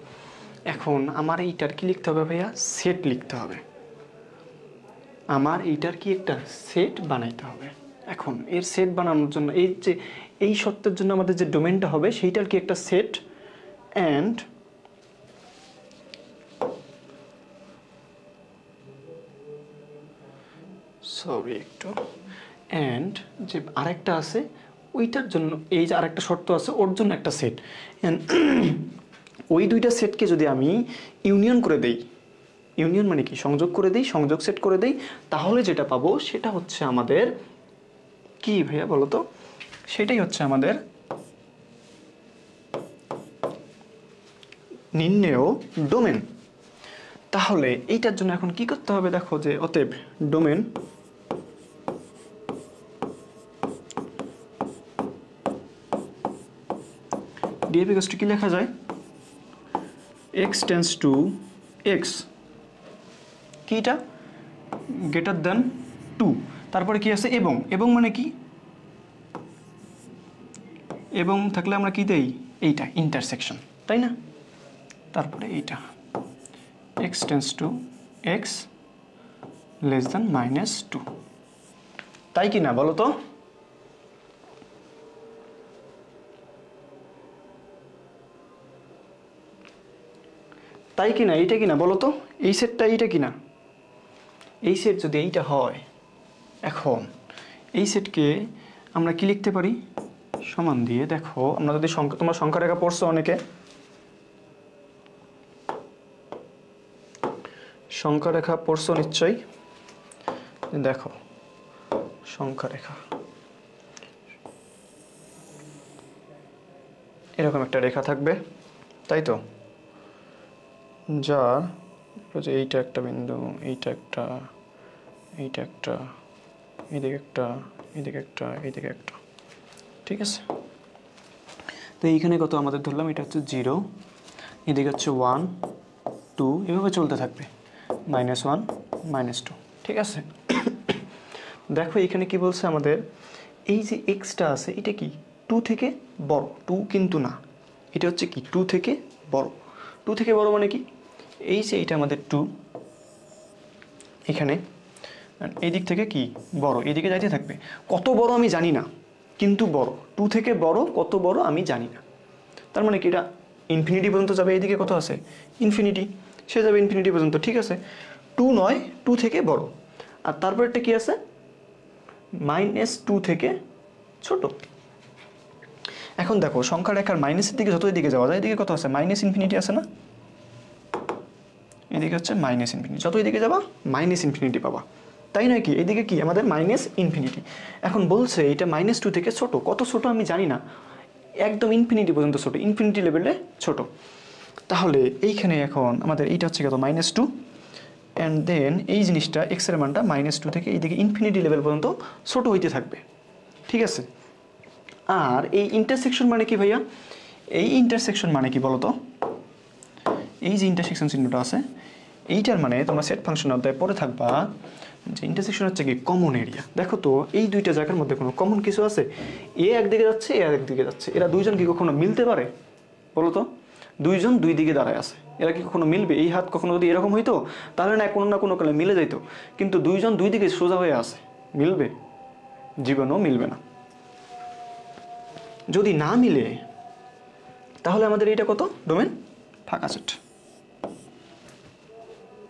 এখন আমার এইটার কি লিখতে হবে ভাইয়া? সেট লিখতে হবে। আমার এইটার কি একটা সেট বানাইতে হবে। এখন এর সেট বানানোর জন্য এই যে এই শর্তের জন্য আমাদের যে ডোমেনটা হবে সেইটার কি একটা সেট, অ্যান্ড অ্যান্ড যে আরেকটা আছে ওইটার জন্য, এই যে আরেকটা শর্ত আছে ওর জন্য একটা সেট, ওই দুইটা সেটকে যদি আমি ইউনিয়ন করে দেই, ইউনিয়ন মানে কি সংযোগ করে দেই, সংযোগ সেট করে দেই, তাহলে যেটা পাবো সেটা হচ্ছে আমাদের কি ভাইয়া বলো তো? সেটাই হচ্ছে আমাদের নির্ণেয় ডোমেন। তাহলে এইটার জন্য এখন কি করতে হবে? দেখো যে অতএব ডোমেন df = কি লেখা যায়? x → x, কি এটা <2। তারপরে কি আছে এবং, এবং মানে কি, এবং থাকলে আমরা কি দেই, এইটা ইন্টারসেকশন, তাই না? তারপরে এইটা x → x < -2, তাই কি না বলো তো? তাই কি না? এইটা কি না বলো তো? এই সেটটা এইটা কি না? এই সেট যদি এইটা হয়, এখন এই সেটকে আমরা কি লিখতে পারি? সমান দিয়ে দেখো, আমরা যদি তোমরা সংখ্যা রেখা পড়ছো অনেকে, সংখ্যা রেখা পড়ছো নিশ্চয়ই। দেখো সংখ্যা রেখা এরকম একটা রেখা থাকবে, তাই তো? যা যে এইটা একটা বিন্দু, এইটা একটা, এইটা একটা, এদিকে একটা, এদিকে একটা, এদিকে একটা। ঠিক আছে, তো এইখানে কত আমাদের ধরলাম, এটা হচ্ছে 0, এদিকে হচ্ছে 1 2, এভাবে চলতে থাকবে -1 -2। ঠিক আছে, দেখো এখানে কি বলছে আমাদের, এই যে এক্সটা আছে এটা কি 2 থেকে বড়, 2 কিন্তু না, এটা হচ্ছে কি 2 থেকে বড়। 2 থেকে বড় মানে কি, এই যে এটা আমাদের 2, এখানে এই দিক থেকে কি বড়, এদিকে যাইতে থাকবে। কত বড় আমি জানি না, কিন্তু বড়, 2 থেকে বড়, কত বড় আমি জানি না। তার মানে কি এটা ইনফিনিটি পর্যন্ত যাবে, এইদিকে কত আছে ইনফিনিটি, সে যাবে ইনফিনিটি পর্যন্ত। ঠিক আছে, 2 নয়, 2 থেকে বড়। আর তারপর একটা কি আছে, -2 থেকে ছোট। এখন দেখো সংখ্যা রেখার মাইনাসের দিকে যতই দিকে যাওয়া যায়, এদিকে কত আছে -ইনফিনিটি আছে না, এদিকে হচ্ছে -ইনফিনিটি, যতই দিকে যাবা -ইনফিনিটি পাবা, তাই নয় কি? এদিকে কি আমাদের -ইনফিনিটি। এখন বলছে এটা -2 থেকে ছোট, কত ছোট আমি জানি না, একদম ইনফিনিটি পর্যন্ত ছোট, ইনফিনিটি লেভেলে ছোট। তাহলে এইখানে এখন আমাদের এইটা হচ্ছে কত -2, অ্যান্ড দেন এই জিনিসটা এক্সের মানটা -2 থেকে এইদিকে ইনফিনিটি লেভেল পর্যন্ত ছোট হইতে থাকবে, ঠিক আছে। আর এই ইন্টারসেকশন মানে কি ভাইয়া? এই ইন্টারসেকশন মানে কি বলতো? এই যে ইন্টারসেকশন চিহ্নটা আছে, এইটার মানে তোমরা সেট ফাংশন অধ্যায়ে পড়ে থাকবা যে ইন্টারসেকশন হচ্ছে কি কমন এরিয়া। দেখো তো এই দুইটা জায়গার মধ্যে কোনো কমন কিছু আছে? এ একদিকে যাচ্ছে, এ একদিকে যাচ্ছে, এরা দুইজন কি কখনো মিলতে পারে বলো তো? দুইজন দুই দিকে দাঁড়ায় আছে, এরা কি কখনো মিলবে? এই হাত কখনো যদি এরকম হইতো তাহলে না কোনো কালে মিলে যাইতো, কিন্তু দুইজন দুই দিকে সোজা হয়ে আছে, মিলবে? জীবনও মিলবে না। যদি না মিলে তাহলে আমাদের এইটা কত? ডোমেন ফাঁকা সেট।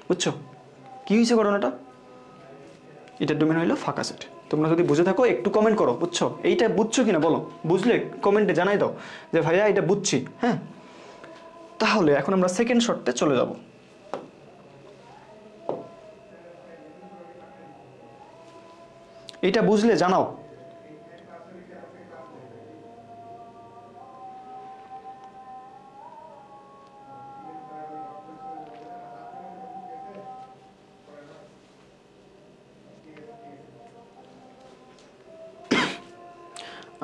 বুঝছো কি হয়েছে ঘটনাটা? এটা ডোমেন হইলো ফাঁকা সেট। তোমরা যদি বুঝে থাকো একটু কমেন্ট করো, বুঝছো? এইটা বুঝছো কিনা বলো, বুঝলে কমেন্টে জানাই দাও যে ভাইয়া এটা বুঝছি। হ্যাঁ, তাহলে এখন আমরা সেকেন্ড শর্তে চলে যাব। এইটা বুঝলে জানাও।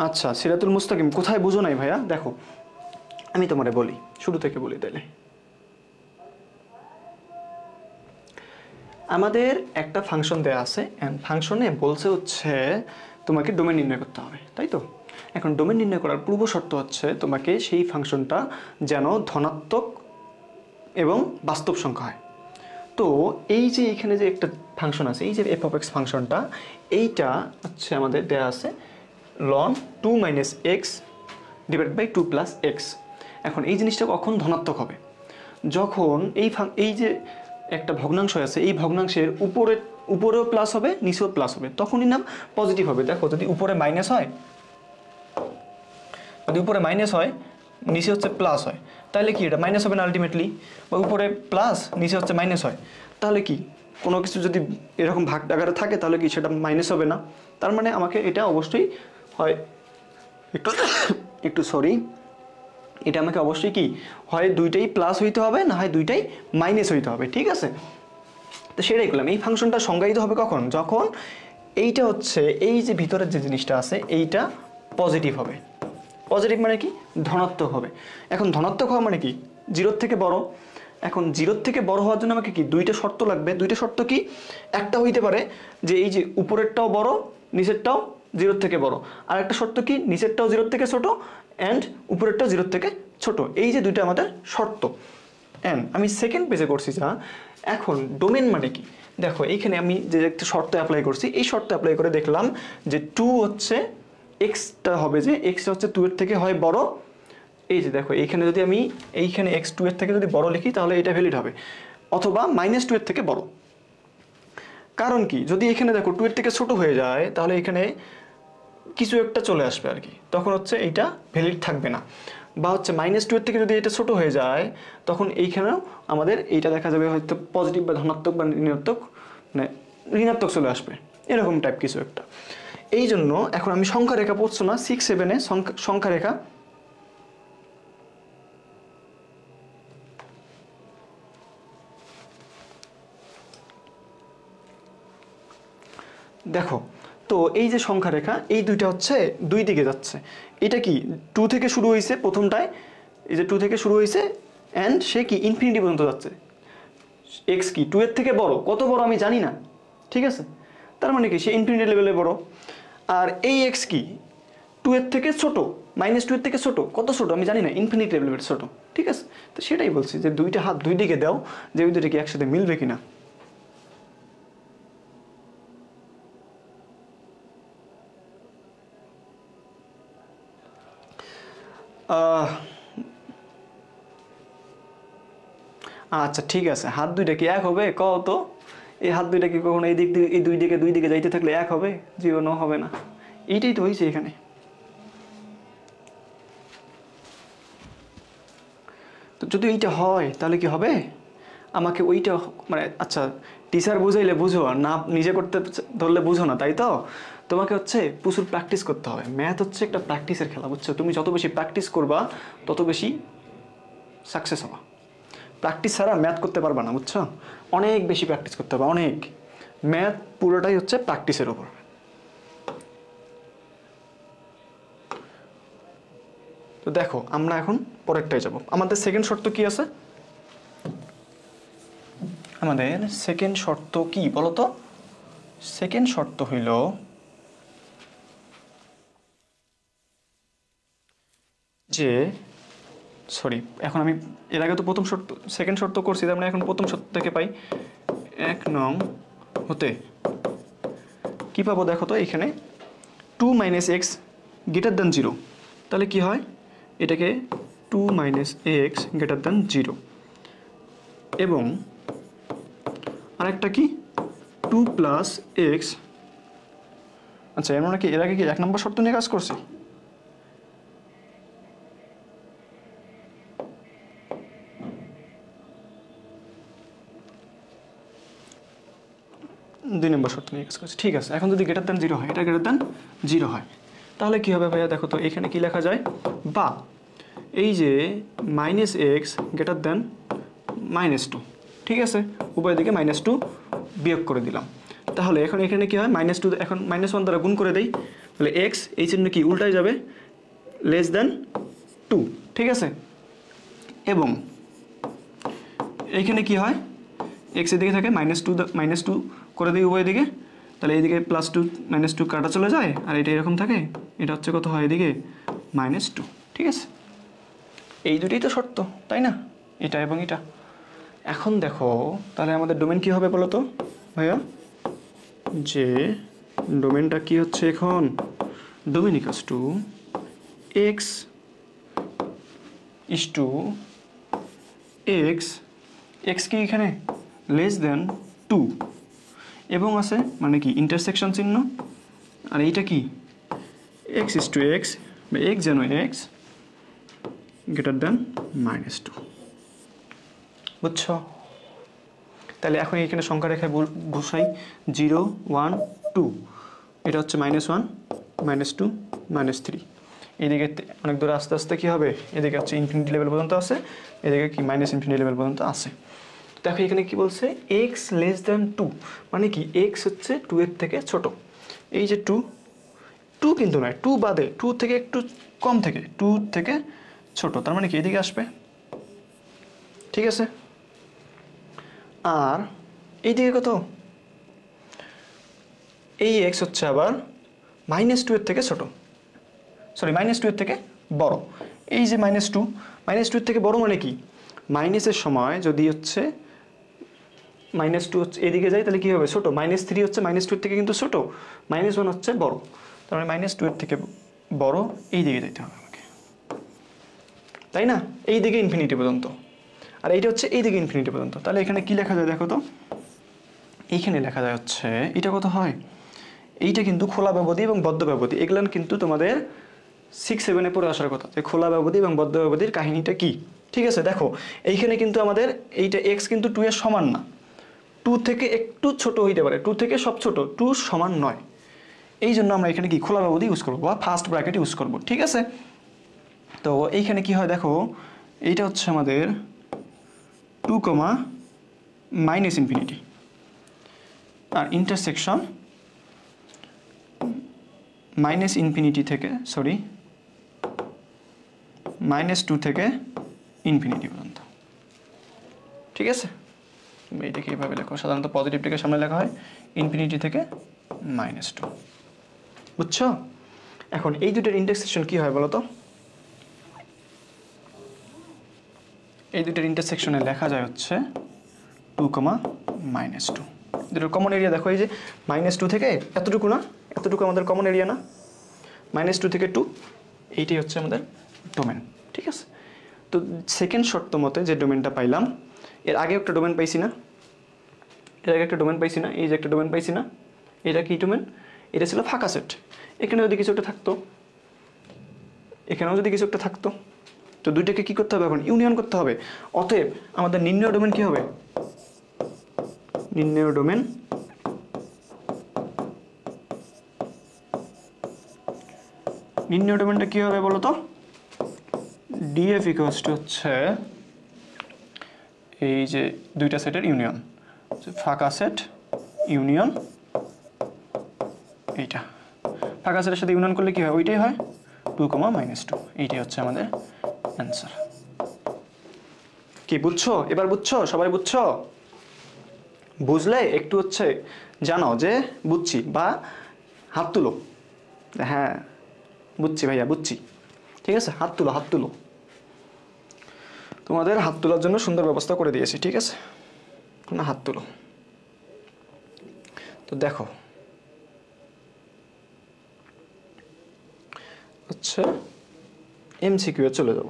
আচ্ছা, সিরাতুল মুস্তাকিম কোথায় বুঝো নাই ভাইয়া? দেখো আমি তোমারে বলি, শুরু থেকে বলি তাইলে। আমাদের একটা ফাংশন দেয়া আছে, এন্ড ফাংশনে বলছে হচ্ছে তোমাকে ডোমেন নির্ণয় করতে হবে, তাই তো? এখন ডোমেন নির্ণয় করার পূর্ব শর্ত হচ্ছে তোমাকে সেই ফাংশনটা যেন ধনাত্মক এবং বাস্তব সংখ্যা হয়। তো এই যে এখানে যে একটা ফাংশন আছে, এই যে এফ অফ এক্স ফাংশনটা, এইটা হচ্ছে আমাদের দেয়া আছে ln 2 - x divide by 2 + x। এখন এই জিনিসটা কখন ধনাত্মক হবে? যখন এই যে একটা ভগ্নাংশ আছে, এই ভগ্নাংশের উপরেও প্লাস হবে, নিচেও প্লাস হবে, তখনই নাম পজিটিভ হবে। দেখো যদি উপরে মাইনাস হয়, যদি উপরে মাইনাস হয় নিচে হচ্ছে প্লাস হয়, তাহলে কি এটা মাইনাস হবে না আলটিমেটলি? বা উপরে প্লাস নিচে হচ্ছে মাইনাস হয়, তাহলে কি কোনো কিছু যদি এরকম ভাগ আকারে থাকে তাহলে কি সেটা মাইনাস হবে না? তার মানে আমাকে এটা অবশ্যই হয় একটু সরি, এটা আমাকে অবশ্যই কি হয় দুইটাই প্লাস হইতে হবে, না হয় দুইটাই মাইনাস হইতে হবে, ঠিক আছে? তো সেটাই করলাম। এই ফাংশনটা সংজ্ঞায়িত হবে কখন? যখন এইটা হচ্ছে এই যে ভিতরের যে জিনিসটা আছে এইটা পজিটিভ হবে। পজিটিভ মানে কি? ধনাত্মক হবে। এখন ধনাত্মক হওয়া মানে কি? 0 থেকে বড়। এখন 0 থেকে বড় হওয়ার জন্য আমাকে কি দুইটা শর্ত লাগবে। দুইটা শর্ত কি? একটা হইতে পারে যে এই যে উপরেরটাও বড়, নিচেরটাও 0 থেকে বড়। আর একটা শর্ত কি? নিচেরটাও 0 থেকে ছোট অ্যান্ড উপরেরটাও 0 থেকে ছোট। এই যে দুইটা আমাদের শর্ত। অ্যান্ড আমি সেকেন্ড পেজে করছি যা। এখন ডোমেন মানে কি? দেখো এইখানে আমি যে একটা শর্ত অ্যাপ্লাই করছি, এই শর্ত অ্যাপ্লাই করে দেখলাম যে 2 হচ্ছে এক্সটা হবে, যে এক্সটা হচ্ছে 2 এর থেকে হয় বড়। এই যে দেখো এইখানে যদি আমি এইখানে x 2 এর থেকে যদি বড় লিখি তাহলে এটা ভ্যালিড হবে, অথবা -2 এর থেকে বড়। কারণ কি? যদি এখানে দেখো 2 এর থেকে ছোট হয়ে যায় তাহলে এখানে কিছু একটা চলে আসবে আর কি, তখন হচ্ছে এইটা ভ্যালিড থাকবে না। বা হচ্ছে -2 এর থেকে যদি এটা ছোট হয়ে যায় তখন এইখানেও আমাদের এইটা দেখা যাবে হয়তো পজিটিভ বা ধনাত্মক বা ঋণাত্মক, মানে ঋণাত্মক চলে আসবে, এরকম টাইপ কিছু একটা। এই জন্য এখন আমি সংখ্যা রেখা পড়ছো না 6, 7-এ সংখ্যা রেখা, দেখো তো এই যে সংখ্যা রেখা, এই দুইটা হচ্ছে দুই দিকে যাচ্ছে। এটা কি 2 থেকে শুরু হয়েছে প্রথমটায়, এই যে 2 থেকে শুরু হয়েছে অ্যান্ড সে কি ইনফিনিটি পর্যন্ত যাচ্ছে। এক্স কি 2 এর থেকে বড়, কত বড় আমি জানি না, ঠিক আছে? তার মানে কি সে ইনফিনিটি লেভেলে বড়। আর এই এক্স কি 2 এর থেকে ছোট, -2 এর থেকে ছোট, কত ছোট আমি জানি না, ইনফিনিটি লেভেলের ছোট, ঠিক আছে? তো সেটাই বলছি যে দুইটা হাত দুই দিকে দাও, যে ওই দুইটা কি একসাথে মিলবে কিনা। আচ্ছা ঠিক আছে, হাত দুইটা কি এক হবে কও তো? এই হাত দুইটা কি কখনো এই দিক দিয়ে এই দুই দিকে যাইতে থাকলে এক হবে? জীবনও হবে না। এইটাই তো হয়েছে এখানে। তো যদি এইটা হয় তাহলে কি হবে? আমাকে ওইটা মানে আচ্ছা টিচার বুঝাইলে বুঝো, না নিজে করতে ধরলে বুঝো না, তাই তো? তোমাকে হচ্ছে প্রচুর প্র্যাকটিস করতে হবে। ম্যাথ হচ্ছে একটা প্র্যাকটিসের খেলা, বুঝছো? তুমি যত বেশি প্র্যাকটিস করবা তত বেশি সাকসেস হবা। প্র্যাকটিস ছাড়া ম্যাথ করতে পারবা না, বুঝছো? অনেক বেশি প্র্যাকটিস করতে হবে, অনেক। ম্যাথ পুরোটাই হচ্ছে প্র্যাকটিসের উপর। তো দেখো আমরা এখন পরেরটাই যাব। আমাদের সেকেন্ড শর্ত কি আছে? আমাদের সেকেন্ড শর্ত কি বলো তো? সেকেন্ড শর্ত হইল যে, সরি, এখন আমি এর আগে তো প্রথম শর্ত সেকেন্ড শর্ত করছি, তার মানে এখন প্রথম শর্ত থেকে পাই 1 নং হতে কি পাবো দেখো তো, এখানে 2 - x গ্রেটার দ্যান 0, তাহলে কি হয়? এটাকে 2 - x গ্রেটার দ্যান 0, এবং আরেকটা কি 2 + x। আচ্ছা, আমরা কি এর আগে কি 1 নম্বর শর্ত নিয়ে কাজ করছি? দুই নম্বর শর্ত নিয়ে কাজ করছি, ঠিক আছে। এখন যদি গ্রেটার দ্যান 0 হয়, এটা গ্রেটার দ্যান 0 হয়, তাহলে কি হবে ভাইয়া? দেখো তো এখানে কি লেখা যায়, বা এই যে -x গ্রেটার দ্যান -2, ঠিক আছে, উভয় দিকে -2 বিয়োগ করে দিলাম। তাহলে এখন এখানে কি হয়? -2 এখন -1 দ্বারা গুণ করে দেই, তাহলে x এই চিহ্ন কি উল্টায় যাবে, লেস দ্যান 2, ঠিক আছে। এবং এইখানে কি হয়? x এর দিকে থাকে -2 করে দিই উভয় দিকে, তাহলে এইদিকে +2 -2 কাটা চলে যায়, আর এটা এরকম থাকে, এটা হচ্ছে কত হয় এদিকে -2, ঠিক আছে। এই দুটোই তো শর্ত, তাই না? এটা এবং এটা। এখন দেখো তাহলে আমাদের ডোমেন কি হবে বলো তো ভাইয়া? যে ডোমেনটা কি হচ্ছে এখন? Domain equals to x is to x কি এখানে লেস দেন 2, এবং আছে মানে কি ইন্টারসেকশন চিহ্ন, আর এইটা কি x ইস টু x, বা x যেন x গ্রেটার দেন -2, বুঝছো? তাহলে এখন এখানে সংখ্যা রেখায় বসাই 0 1 2, এটা হচ্ছে -1 -2 -3, এদিকে অনেক দূরে আস্তে আস্তে কি হবে, এদিকে হচ্ছে ইনফিনিটি লেভেল পর্যন্ত আছে, এদিকে কি -ইনফিনিটি লেভেল পর্যন্ত আছে। দেখো এখানে কি বলছে, x লেস দ্যান 2, মানে কি x হচ্ছে 2 এর থেকে ছোট। এই যে 2 কিন্তু নয়, 2 বাদে, 2 থেকে একটু কম থেকে, 2 থেকে ছোট, তার মানে কি এদিকে আসবে, ঠিক আছে। আর এইদিকে কত? এই x হচ্ছে আবার -2 এর থেকে ছোট, সরি -2 এর থেকে বড়। এই যে -2 এর থেকে বড় মানে কি, মাইনাসের সময় যদি হচ্ছে -2 হচ্ছে এদিকে যায়, তাহলে কি হবে? ছোট। -3 হচ্ছে -2 এর থেকে কিন্তু ছোট, -1 হচ্ছে বড়, তার মানে -2 এর থেকে বড় এই দিকে যেতে হবে আমাকে, তাই না? এই দিকে ইনফিনিটি পর্যন্ত, আর এইটা হচ্ছে এই দিকে ইনফিনিটি পর্যন্ত। তাহলে এখানে কি লেখা যায় দেখো তো, এইখানে লেখা যায় হচ্ছে এটা কত হয়, এইটা কিন্তু খোলা ব্যবধি এবং বদ্ধ ব্যবধি, এগুলো কিন্তু তোমাদের 6-7 পড়ে আসার কথা, যে খোলা ব্যবধি এবং বদ্ধ ব্যবধির কাহিনীটা কি, ঠিক আছে। দেখো এইখানে কিন্তু আমাদের এইটা x কিন্তু 2 এর সমান না, 2 থেকে একটু ছোট হইতে পারে, 2 থেকে সব ছোট, 2 সমান নয়, এই জন্য আমরা এখানে কি খোলা ব্যবধি ইউজ করবো বা ফার্স্ট ব্র্যাকেট ইউজ করবো, ঠিক আছে। তো এইখানে কি হয় দেখো, এইটা হচ্ছে আমাদের 2, -ইনফিনিটি, আর ইন্টারসেকশন -ইনফিনিটি থেকে, সরি -2 থেকে ইনফিনিটি পর্যন্ত, ঠিক আছে। এইটাকে এইভাবে লেখো, সাধারণত পজিটিভটাকে সামনে লেখা হয়, ইনফিনিটি থেকে -2, বুঝছো? এখন এই দুটোর ইন্টারসেকশন কি হয় বলো তো? এই দুটোর ইন্টারসেকশনে লেখা যায় হচ্ছে 2, -2, দুটোর কমন এরিয়া দেখো, এই যে -2 থেকে এতটুকু না, এতটুকু আমাদের কমন এরিয়া না, -2 থেকে 2, এইটাই হচ্ছে আমাদের ডোমেন, ঠিক আছে। তো সেকেন্ড শর্ত মতে যে ডোমেনটা পাইলাম, এর আগে একটা ডোমেন পাইছি না, এর আগে একটা ডোমেন পাইছি না, এই যে একটা ডোমেন পাইছি না, এটা কি ডোমেন? এটা ছিল ফাঁকা সেট। এখানে যদি কিছু একটা থাকতো, এখানেও যদি কিছু একটা থাকতো, তো দুইটাকে কি করতে হবে? এখন ইউনিয়ন করতে হবে। অতএব আমাদের নির্ণয় ডোমেন কি হবে? নির্ণয় ডোমেন নির্ণয় ডোমেনটা কি হবে বলো তো? ডিএফ ইকুয়ালস টু হচ্ছে এই যে দুইটা সেটের ইউনিয়ন, ফাঁকা সেট ইউনিয়ন এইটা, ফাঁকা সেটের সাথে ইউনিয়ন করলে কি হয়? ওইটাই হয় 2, -2। এইটাই হচ্ছে আমাদের অ্যান্সার। কি বুঝছো? এবার বুঝছো? সবাই বুঝছো? বুঝলে একটু হচ্ছে জানো যে বুঝছি, বা হাত তুলো, হ্যাঁ বুঝছি ভাইয়া বুঝছি। ঠিক আছে, হাত তুলো, হাত তুলো। তোমাদের হাত তোলার জন্য সুন্দর ব্যবস্থা করে দিয়েছি, ঠিক আছে না? হাত তুলো। তো দেখো হচ্ছে এমসিকিউ এ চলে যাব,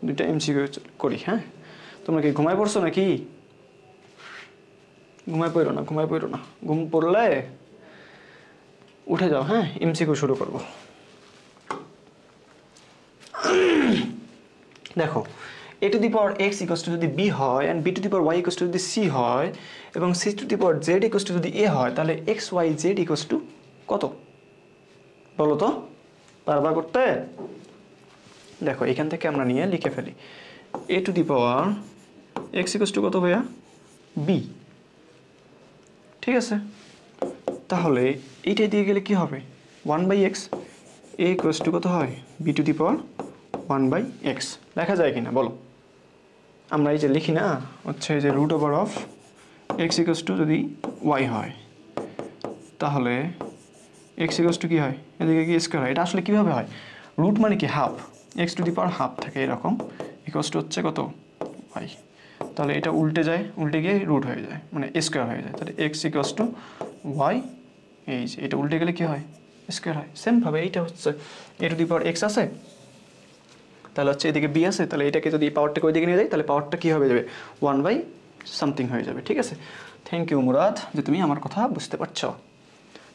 দুইটা এমসিকিউ করি। হ্যাঁ, তোমরা কি ঘুমায় পড়ছো নাকি? ঘুমায় পড়ো না, ঘুমায় পড়ো না। ঘুম পড়লে উঠে যাও। হ্যাঁ, এমসিকিউ শুরু করব। দেখো, a to the power x equals to যদি b হয় and b to the power y equals to যদি c হয় এবং c to the power z equals to যদি a হয়, তাহলে x y z equals to কত বলো তো? পারবা করতে? দেখো এখান থেকে আমরা নিয়ে লিখে ফেলি a to the power x equals to কত ভাইয়া? b। ঠিক আছে, তাহলে এইটা দিয়ে গেলে কি হবে? 1/x। a ইকুয়ালস টু কত হয়? b to the power 1/x। লেখা যায় কিনা বলো? আমরা এই যে লিখি না, হচ্ছে যে root over of x equals to যদি y হয়, তাহলে x ইকুয়ালস টু কী হয়? এদিকে কি স্কোয়ার হয়। এটা আসলে কীভাবে হয়? রুট মানে কি half, x to the power half থাকে এরকম, ইকুয়ালস টু হচ্ছে কত? y। তাহলে এটা উল্টে যায়, উল্টে গিয়ে রুট হয়ে যায়, মানে স্কোয়ার হয়ে যায়। তাহলে x ইকুয়ালস টু y। এই যে এটা উল্টে গেলে কি হয়? স্কোয়ার হয়। সেমভাবে এইটা হচ্ছে a to the power x আছে, তাহলে হচ্ছে এদিকে বি আছে, তাহলে এটাকে যদি পাওয়ারটাকে ওইদিকে নিয়ে যাই, তাহলে পাওয়ারটা কী হবে যাবে? 1/something হয়ে যাবে। ঠিক আছে, থ্যাংক ইউ মুরাদ যে তুমি আমার কথা বুঝতে পারছো।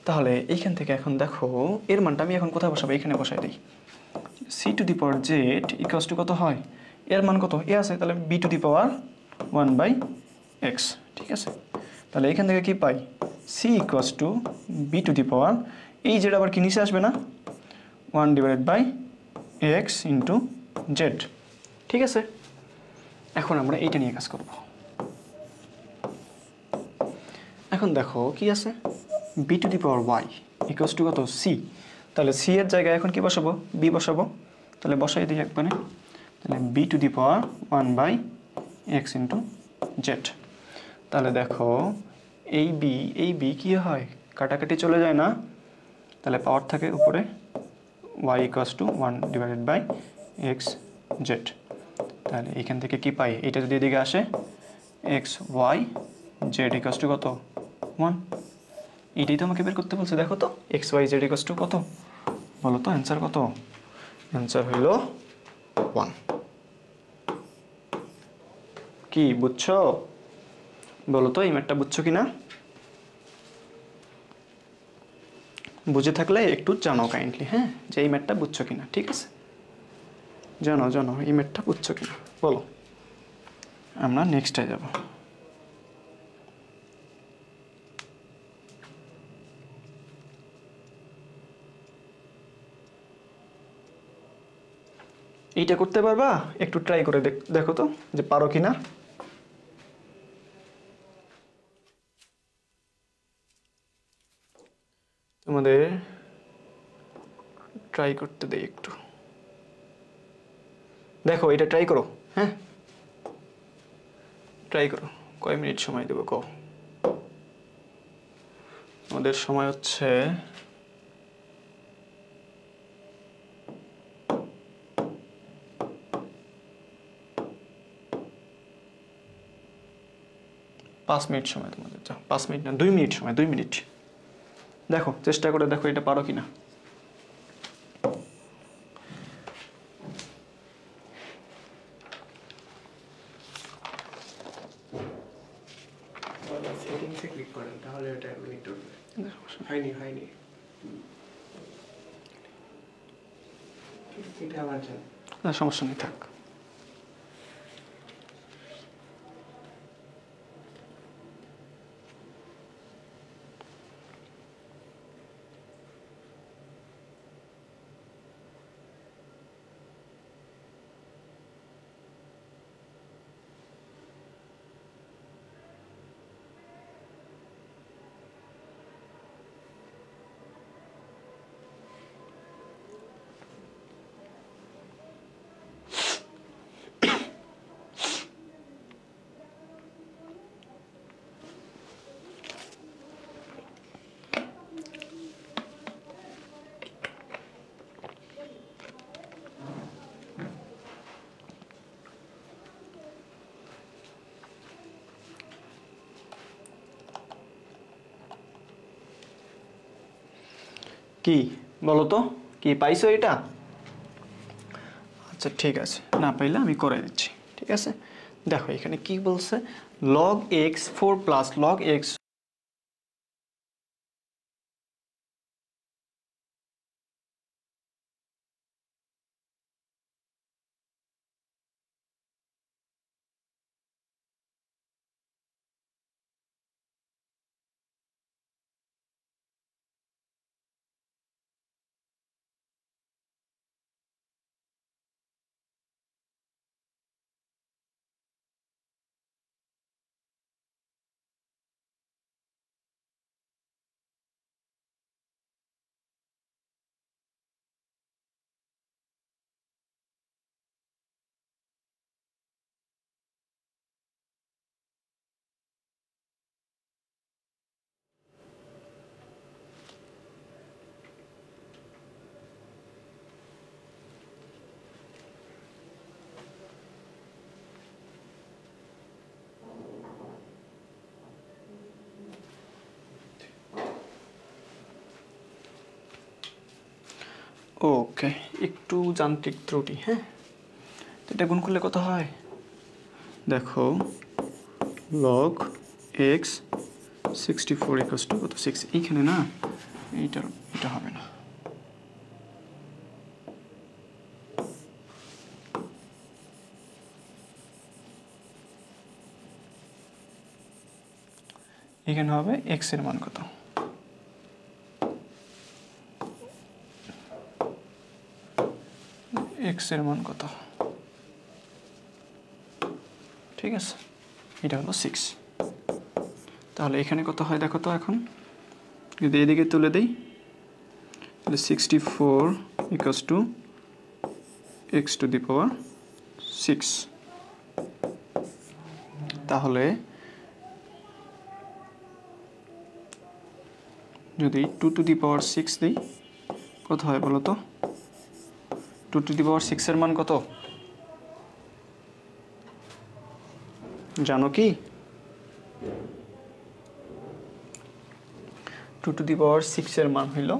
তাহলে এইখান থেকে এখন দেখো এর মানটা আমি এখন কোথায় বসাবো? এখানে বসাই দিই। C to the power Z equals to কত হয়? এর মান কত? এ আছে, তাহলে B to the power 1/x। ঠিক আছে, তাহলে এখান থেকে কি পাই? C equals to B to the power, এই জেড আবার কি নিচে আসবে না? 1/x into Z. ঠিক আছে, এখন আমরা এইটা নিয়ে কাজ করব। এখন দেখো কি আছে? B to the power Y equals to কত? সি। তাহলে সি এর জায়গায় এখন কি বসাবো? বি বসাবো। তাহলে বসাই দিই একবারে। তাহলে B to the power 1/x into Z. তাহলে দেখো এই বি কি হয়? কাটাকাটি চলে যায় না? তাহলে পাওয়ার থাকে উপরে y equals two 1/x Z. তাহলে এইখান থেকে কি পাই? এটা যদি এদিকে আসে x y z equals to কত? 1। এইটাই তো আমাকে বের করতে বলছে। দেখো তো x y z equals to কত বলো তো? অ্যান্সার কত? অ্যান্সার হইল 1। কি বুঝছো বলো তো? এই ম্যাথটা বুঝছো কি না? বুঝে থাকলে একটু জানাও কাইন্ডলি, হ্যাঁ, যে এই ম্যাথটা বুঝছো কিনা। ঠিক আছে, জানাও এই ম্যাথটা বুঝছো কিনা বলো। আমরা নেক্সটে যাব। এইটা করতে পারবা? একটু ট্রাই করে দেখো তো যে পারো কিনা। তোমাদের ট্রাই করতে দেই একটু। দেখো এটা ট্রাই করো, হ্যাঁ ট্রাই করো। কয় মিনিট সময় দেবো কও? আমাদের সময় হচ্ছে পাঁচ মিনিট সময় তোমাদের। যাও 5 মিনিট না, 2 মিনিট সময়, 2 মিনিট। দেখো চেষ্টা করে দেখো এটা পারো কিনা। সেটিংসে ক্লিক করেন, তাহলে এটা মিনিট উঠবে। হয়নি এটা আবার যান। না সমস্যা নেই, থাক। কি বলো তো, কি পাইছো এটা? আচ্ছা ঠিক আছে, না পাইলে আমি করে দিচ্ছি। ঠিক আছে, দেখো এখানে কি বলছে, log x 4 plus log x ওকে, একটু যান্ত্রিক ত্রুটি। হ্যাঁ, তো এটা গুণ করলে কত হয় দেখো, log x 64 ইকুয়ালস টু কত 6। এইখানে না, এটা হবে না, এখানে হবে x এর মান কত, x এর মান কত, ঠিক আছে, এটা হলো 6। তাহলে এখানে কত হয় দেখো তো, এখন যদি এদিকে তুলে দেই তাহলে 64 equals to x to the power 6। তাহলে যদি 2 টু দি পাওয়ার 6 দিই কত হয় বলো তো, 2 টু দি পাওয়ার 6 এর মান কত জানো কি? 2 টু দি পাওয়ার 6 এর মান হইল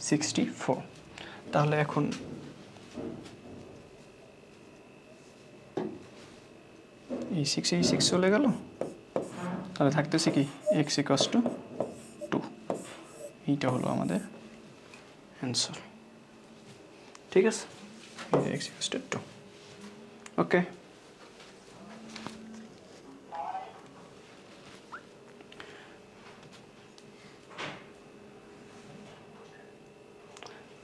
64। তাহলে এখন এই 6 এই 6 চলে গেল, তাহলে থাকতেছে কি x ইকুয়ালস টু 2। এইটা হলো আমাদের অ্যান্সার। ঠিক আছে, x ইকুয়ালস টু 2। ওকে,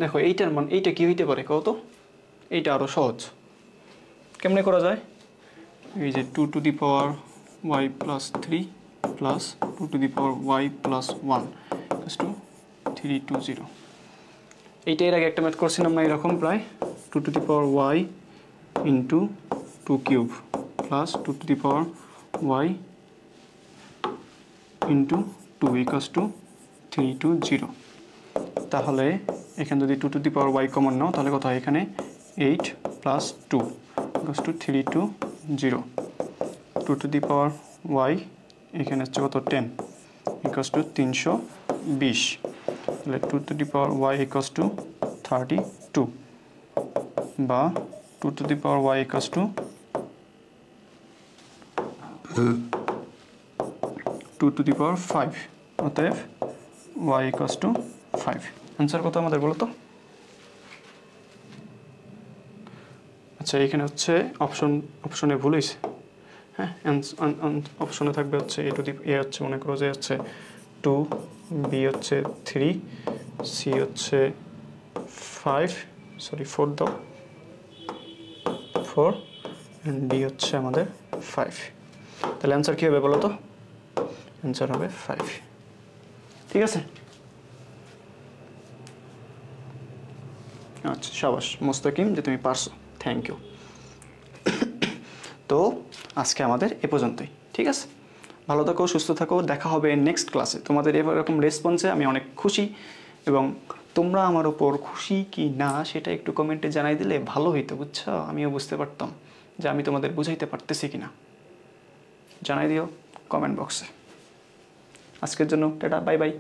দেখো এইটার মান, এইটা কি হইতে পারে কত, এইটা আরো সহজ। কেমনে করা যায়, এই যে 2 to the power y plus 3 plus 2 to the power y plus 1 equals to 320। এইটা এর আগে একটা ম্যাথ করছিলাম না এরকম, প্রায় 2 to the power y into 2 cube plus 2 to the power y into 2 equals to 320। তাহলে এখানে যদি 2 to the power y common নাও তাহলে কত হয়, এখানে 8 plus 2 equals to 320। 2 to the power y এখানে হচ্ছে কত 10 ইকুয়ালস টু 320। তাহলে 2 to the power y equals to 32 বা 2 to the power y equals to 2 to the power 5। অতএব y ইকুয়ালস টু 5। অ্যান্সার কত আমাদের বলো তো? আচ্ছা, এখানে হচ্ছে অপশনে ভুল হয়েছে। হ্যাঁ, অপশনে থাকবে হচ্ছে এ টু দি এ হচ্ছে মনে করো যে হচ্ছে 2, বি হচ্ছে 3, সি হচ্ছে 5, সরি 4 দাও 4, অ্যান্ড ডি হচ্ছে আমাদের 5। তাহলে অ্যান্সার কী হবে বলো তো? অ্যান্সার হবে 5। ঠিক আছে, আচ্ছা সাবাস মোস্তাকিম যে তুমি পারছো, থ্যাংক ইউ। তো আজকে আমাদের এ পর্যন্তই। ঠিক আছে, ভালো থাকো, সুস্থ থাকো, দেখা হবে নেক্সট ক্লাসে। তোমাদের এরকম রেসপন্সে আমি অনেক খুশি, এবং তোমরা আমার ওপর খুশি কি না সেটা একটু কমেন্টে জানাই দিলে ভালো হইতো, বুঝছো? আমিও বুঝতে পারতাম যে আমি তোমাদের বুঝাইতে পারতেছি কি না। জানাই দিও কমেন্ট বক্সে। আজকের জন্য টাটা, বাই বাই।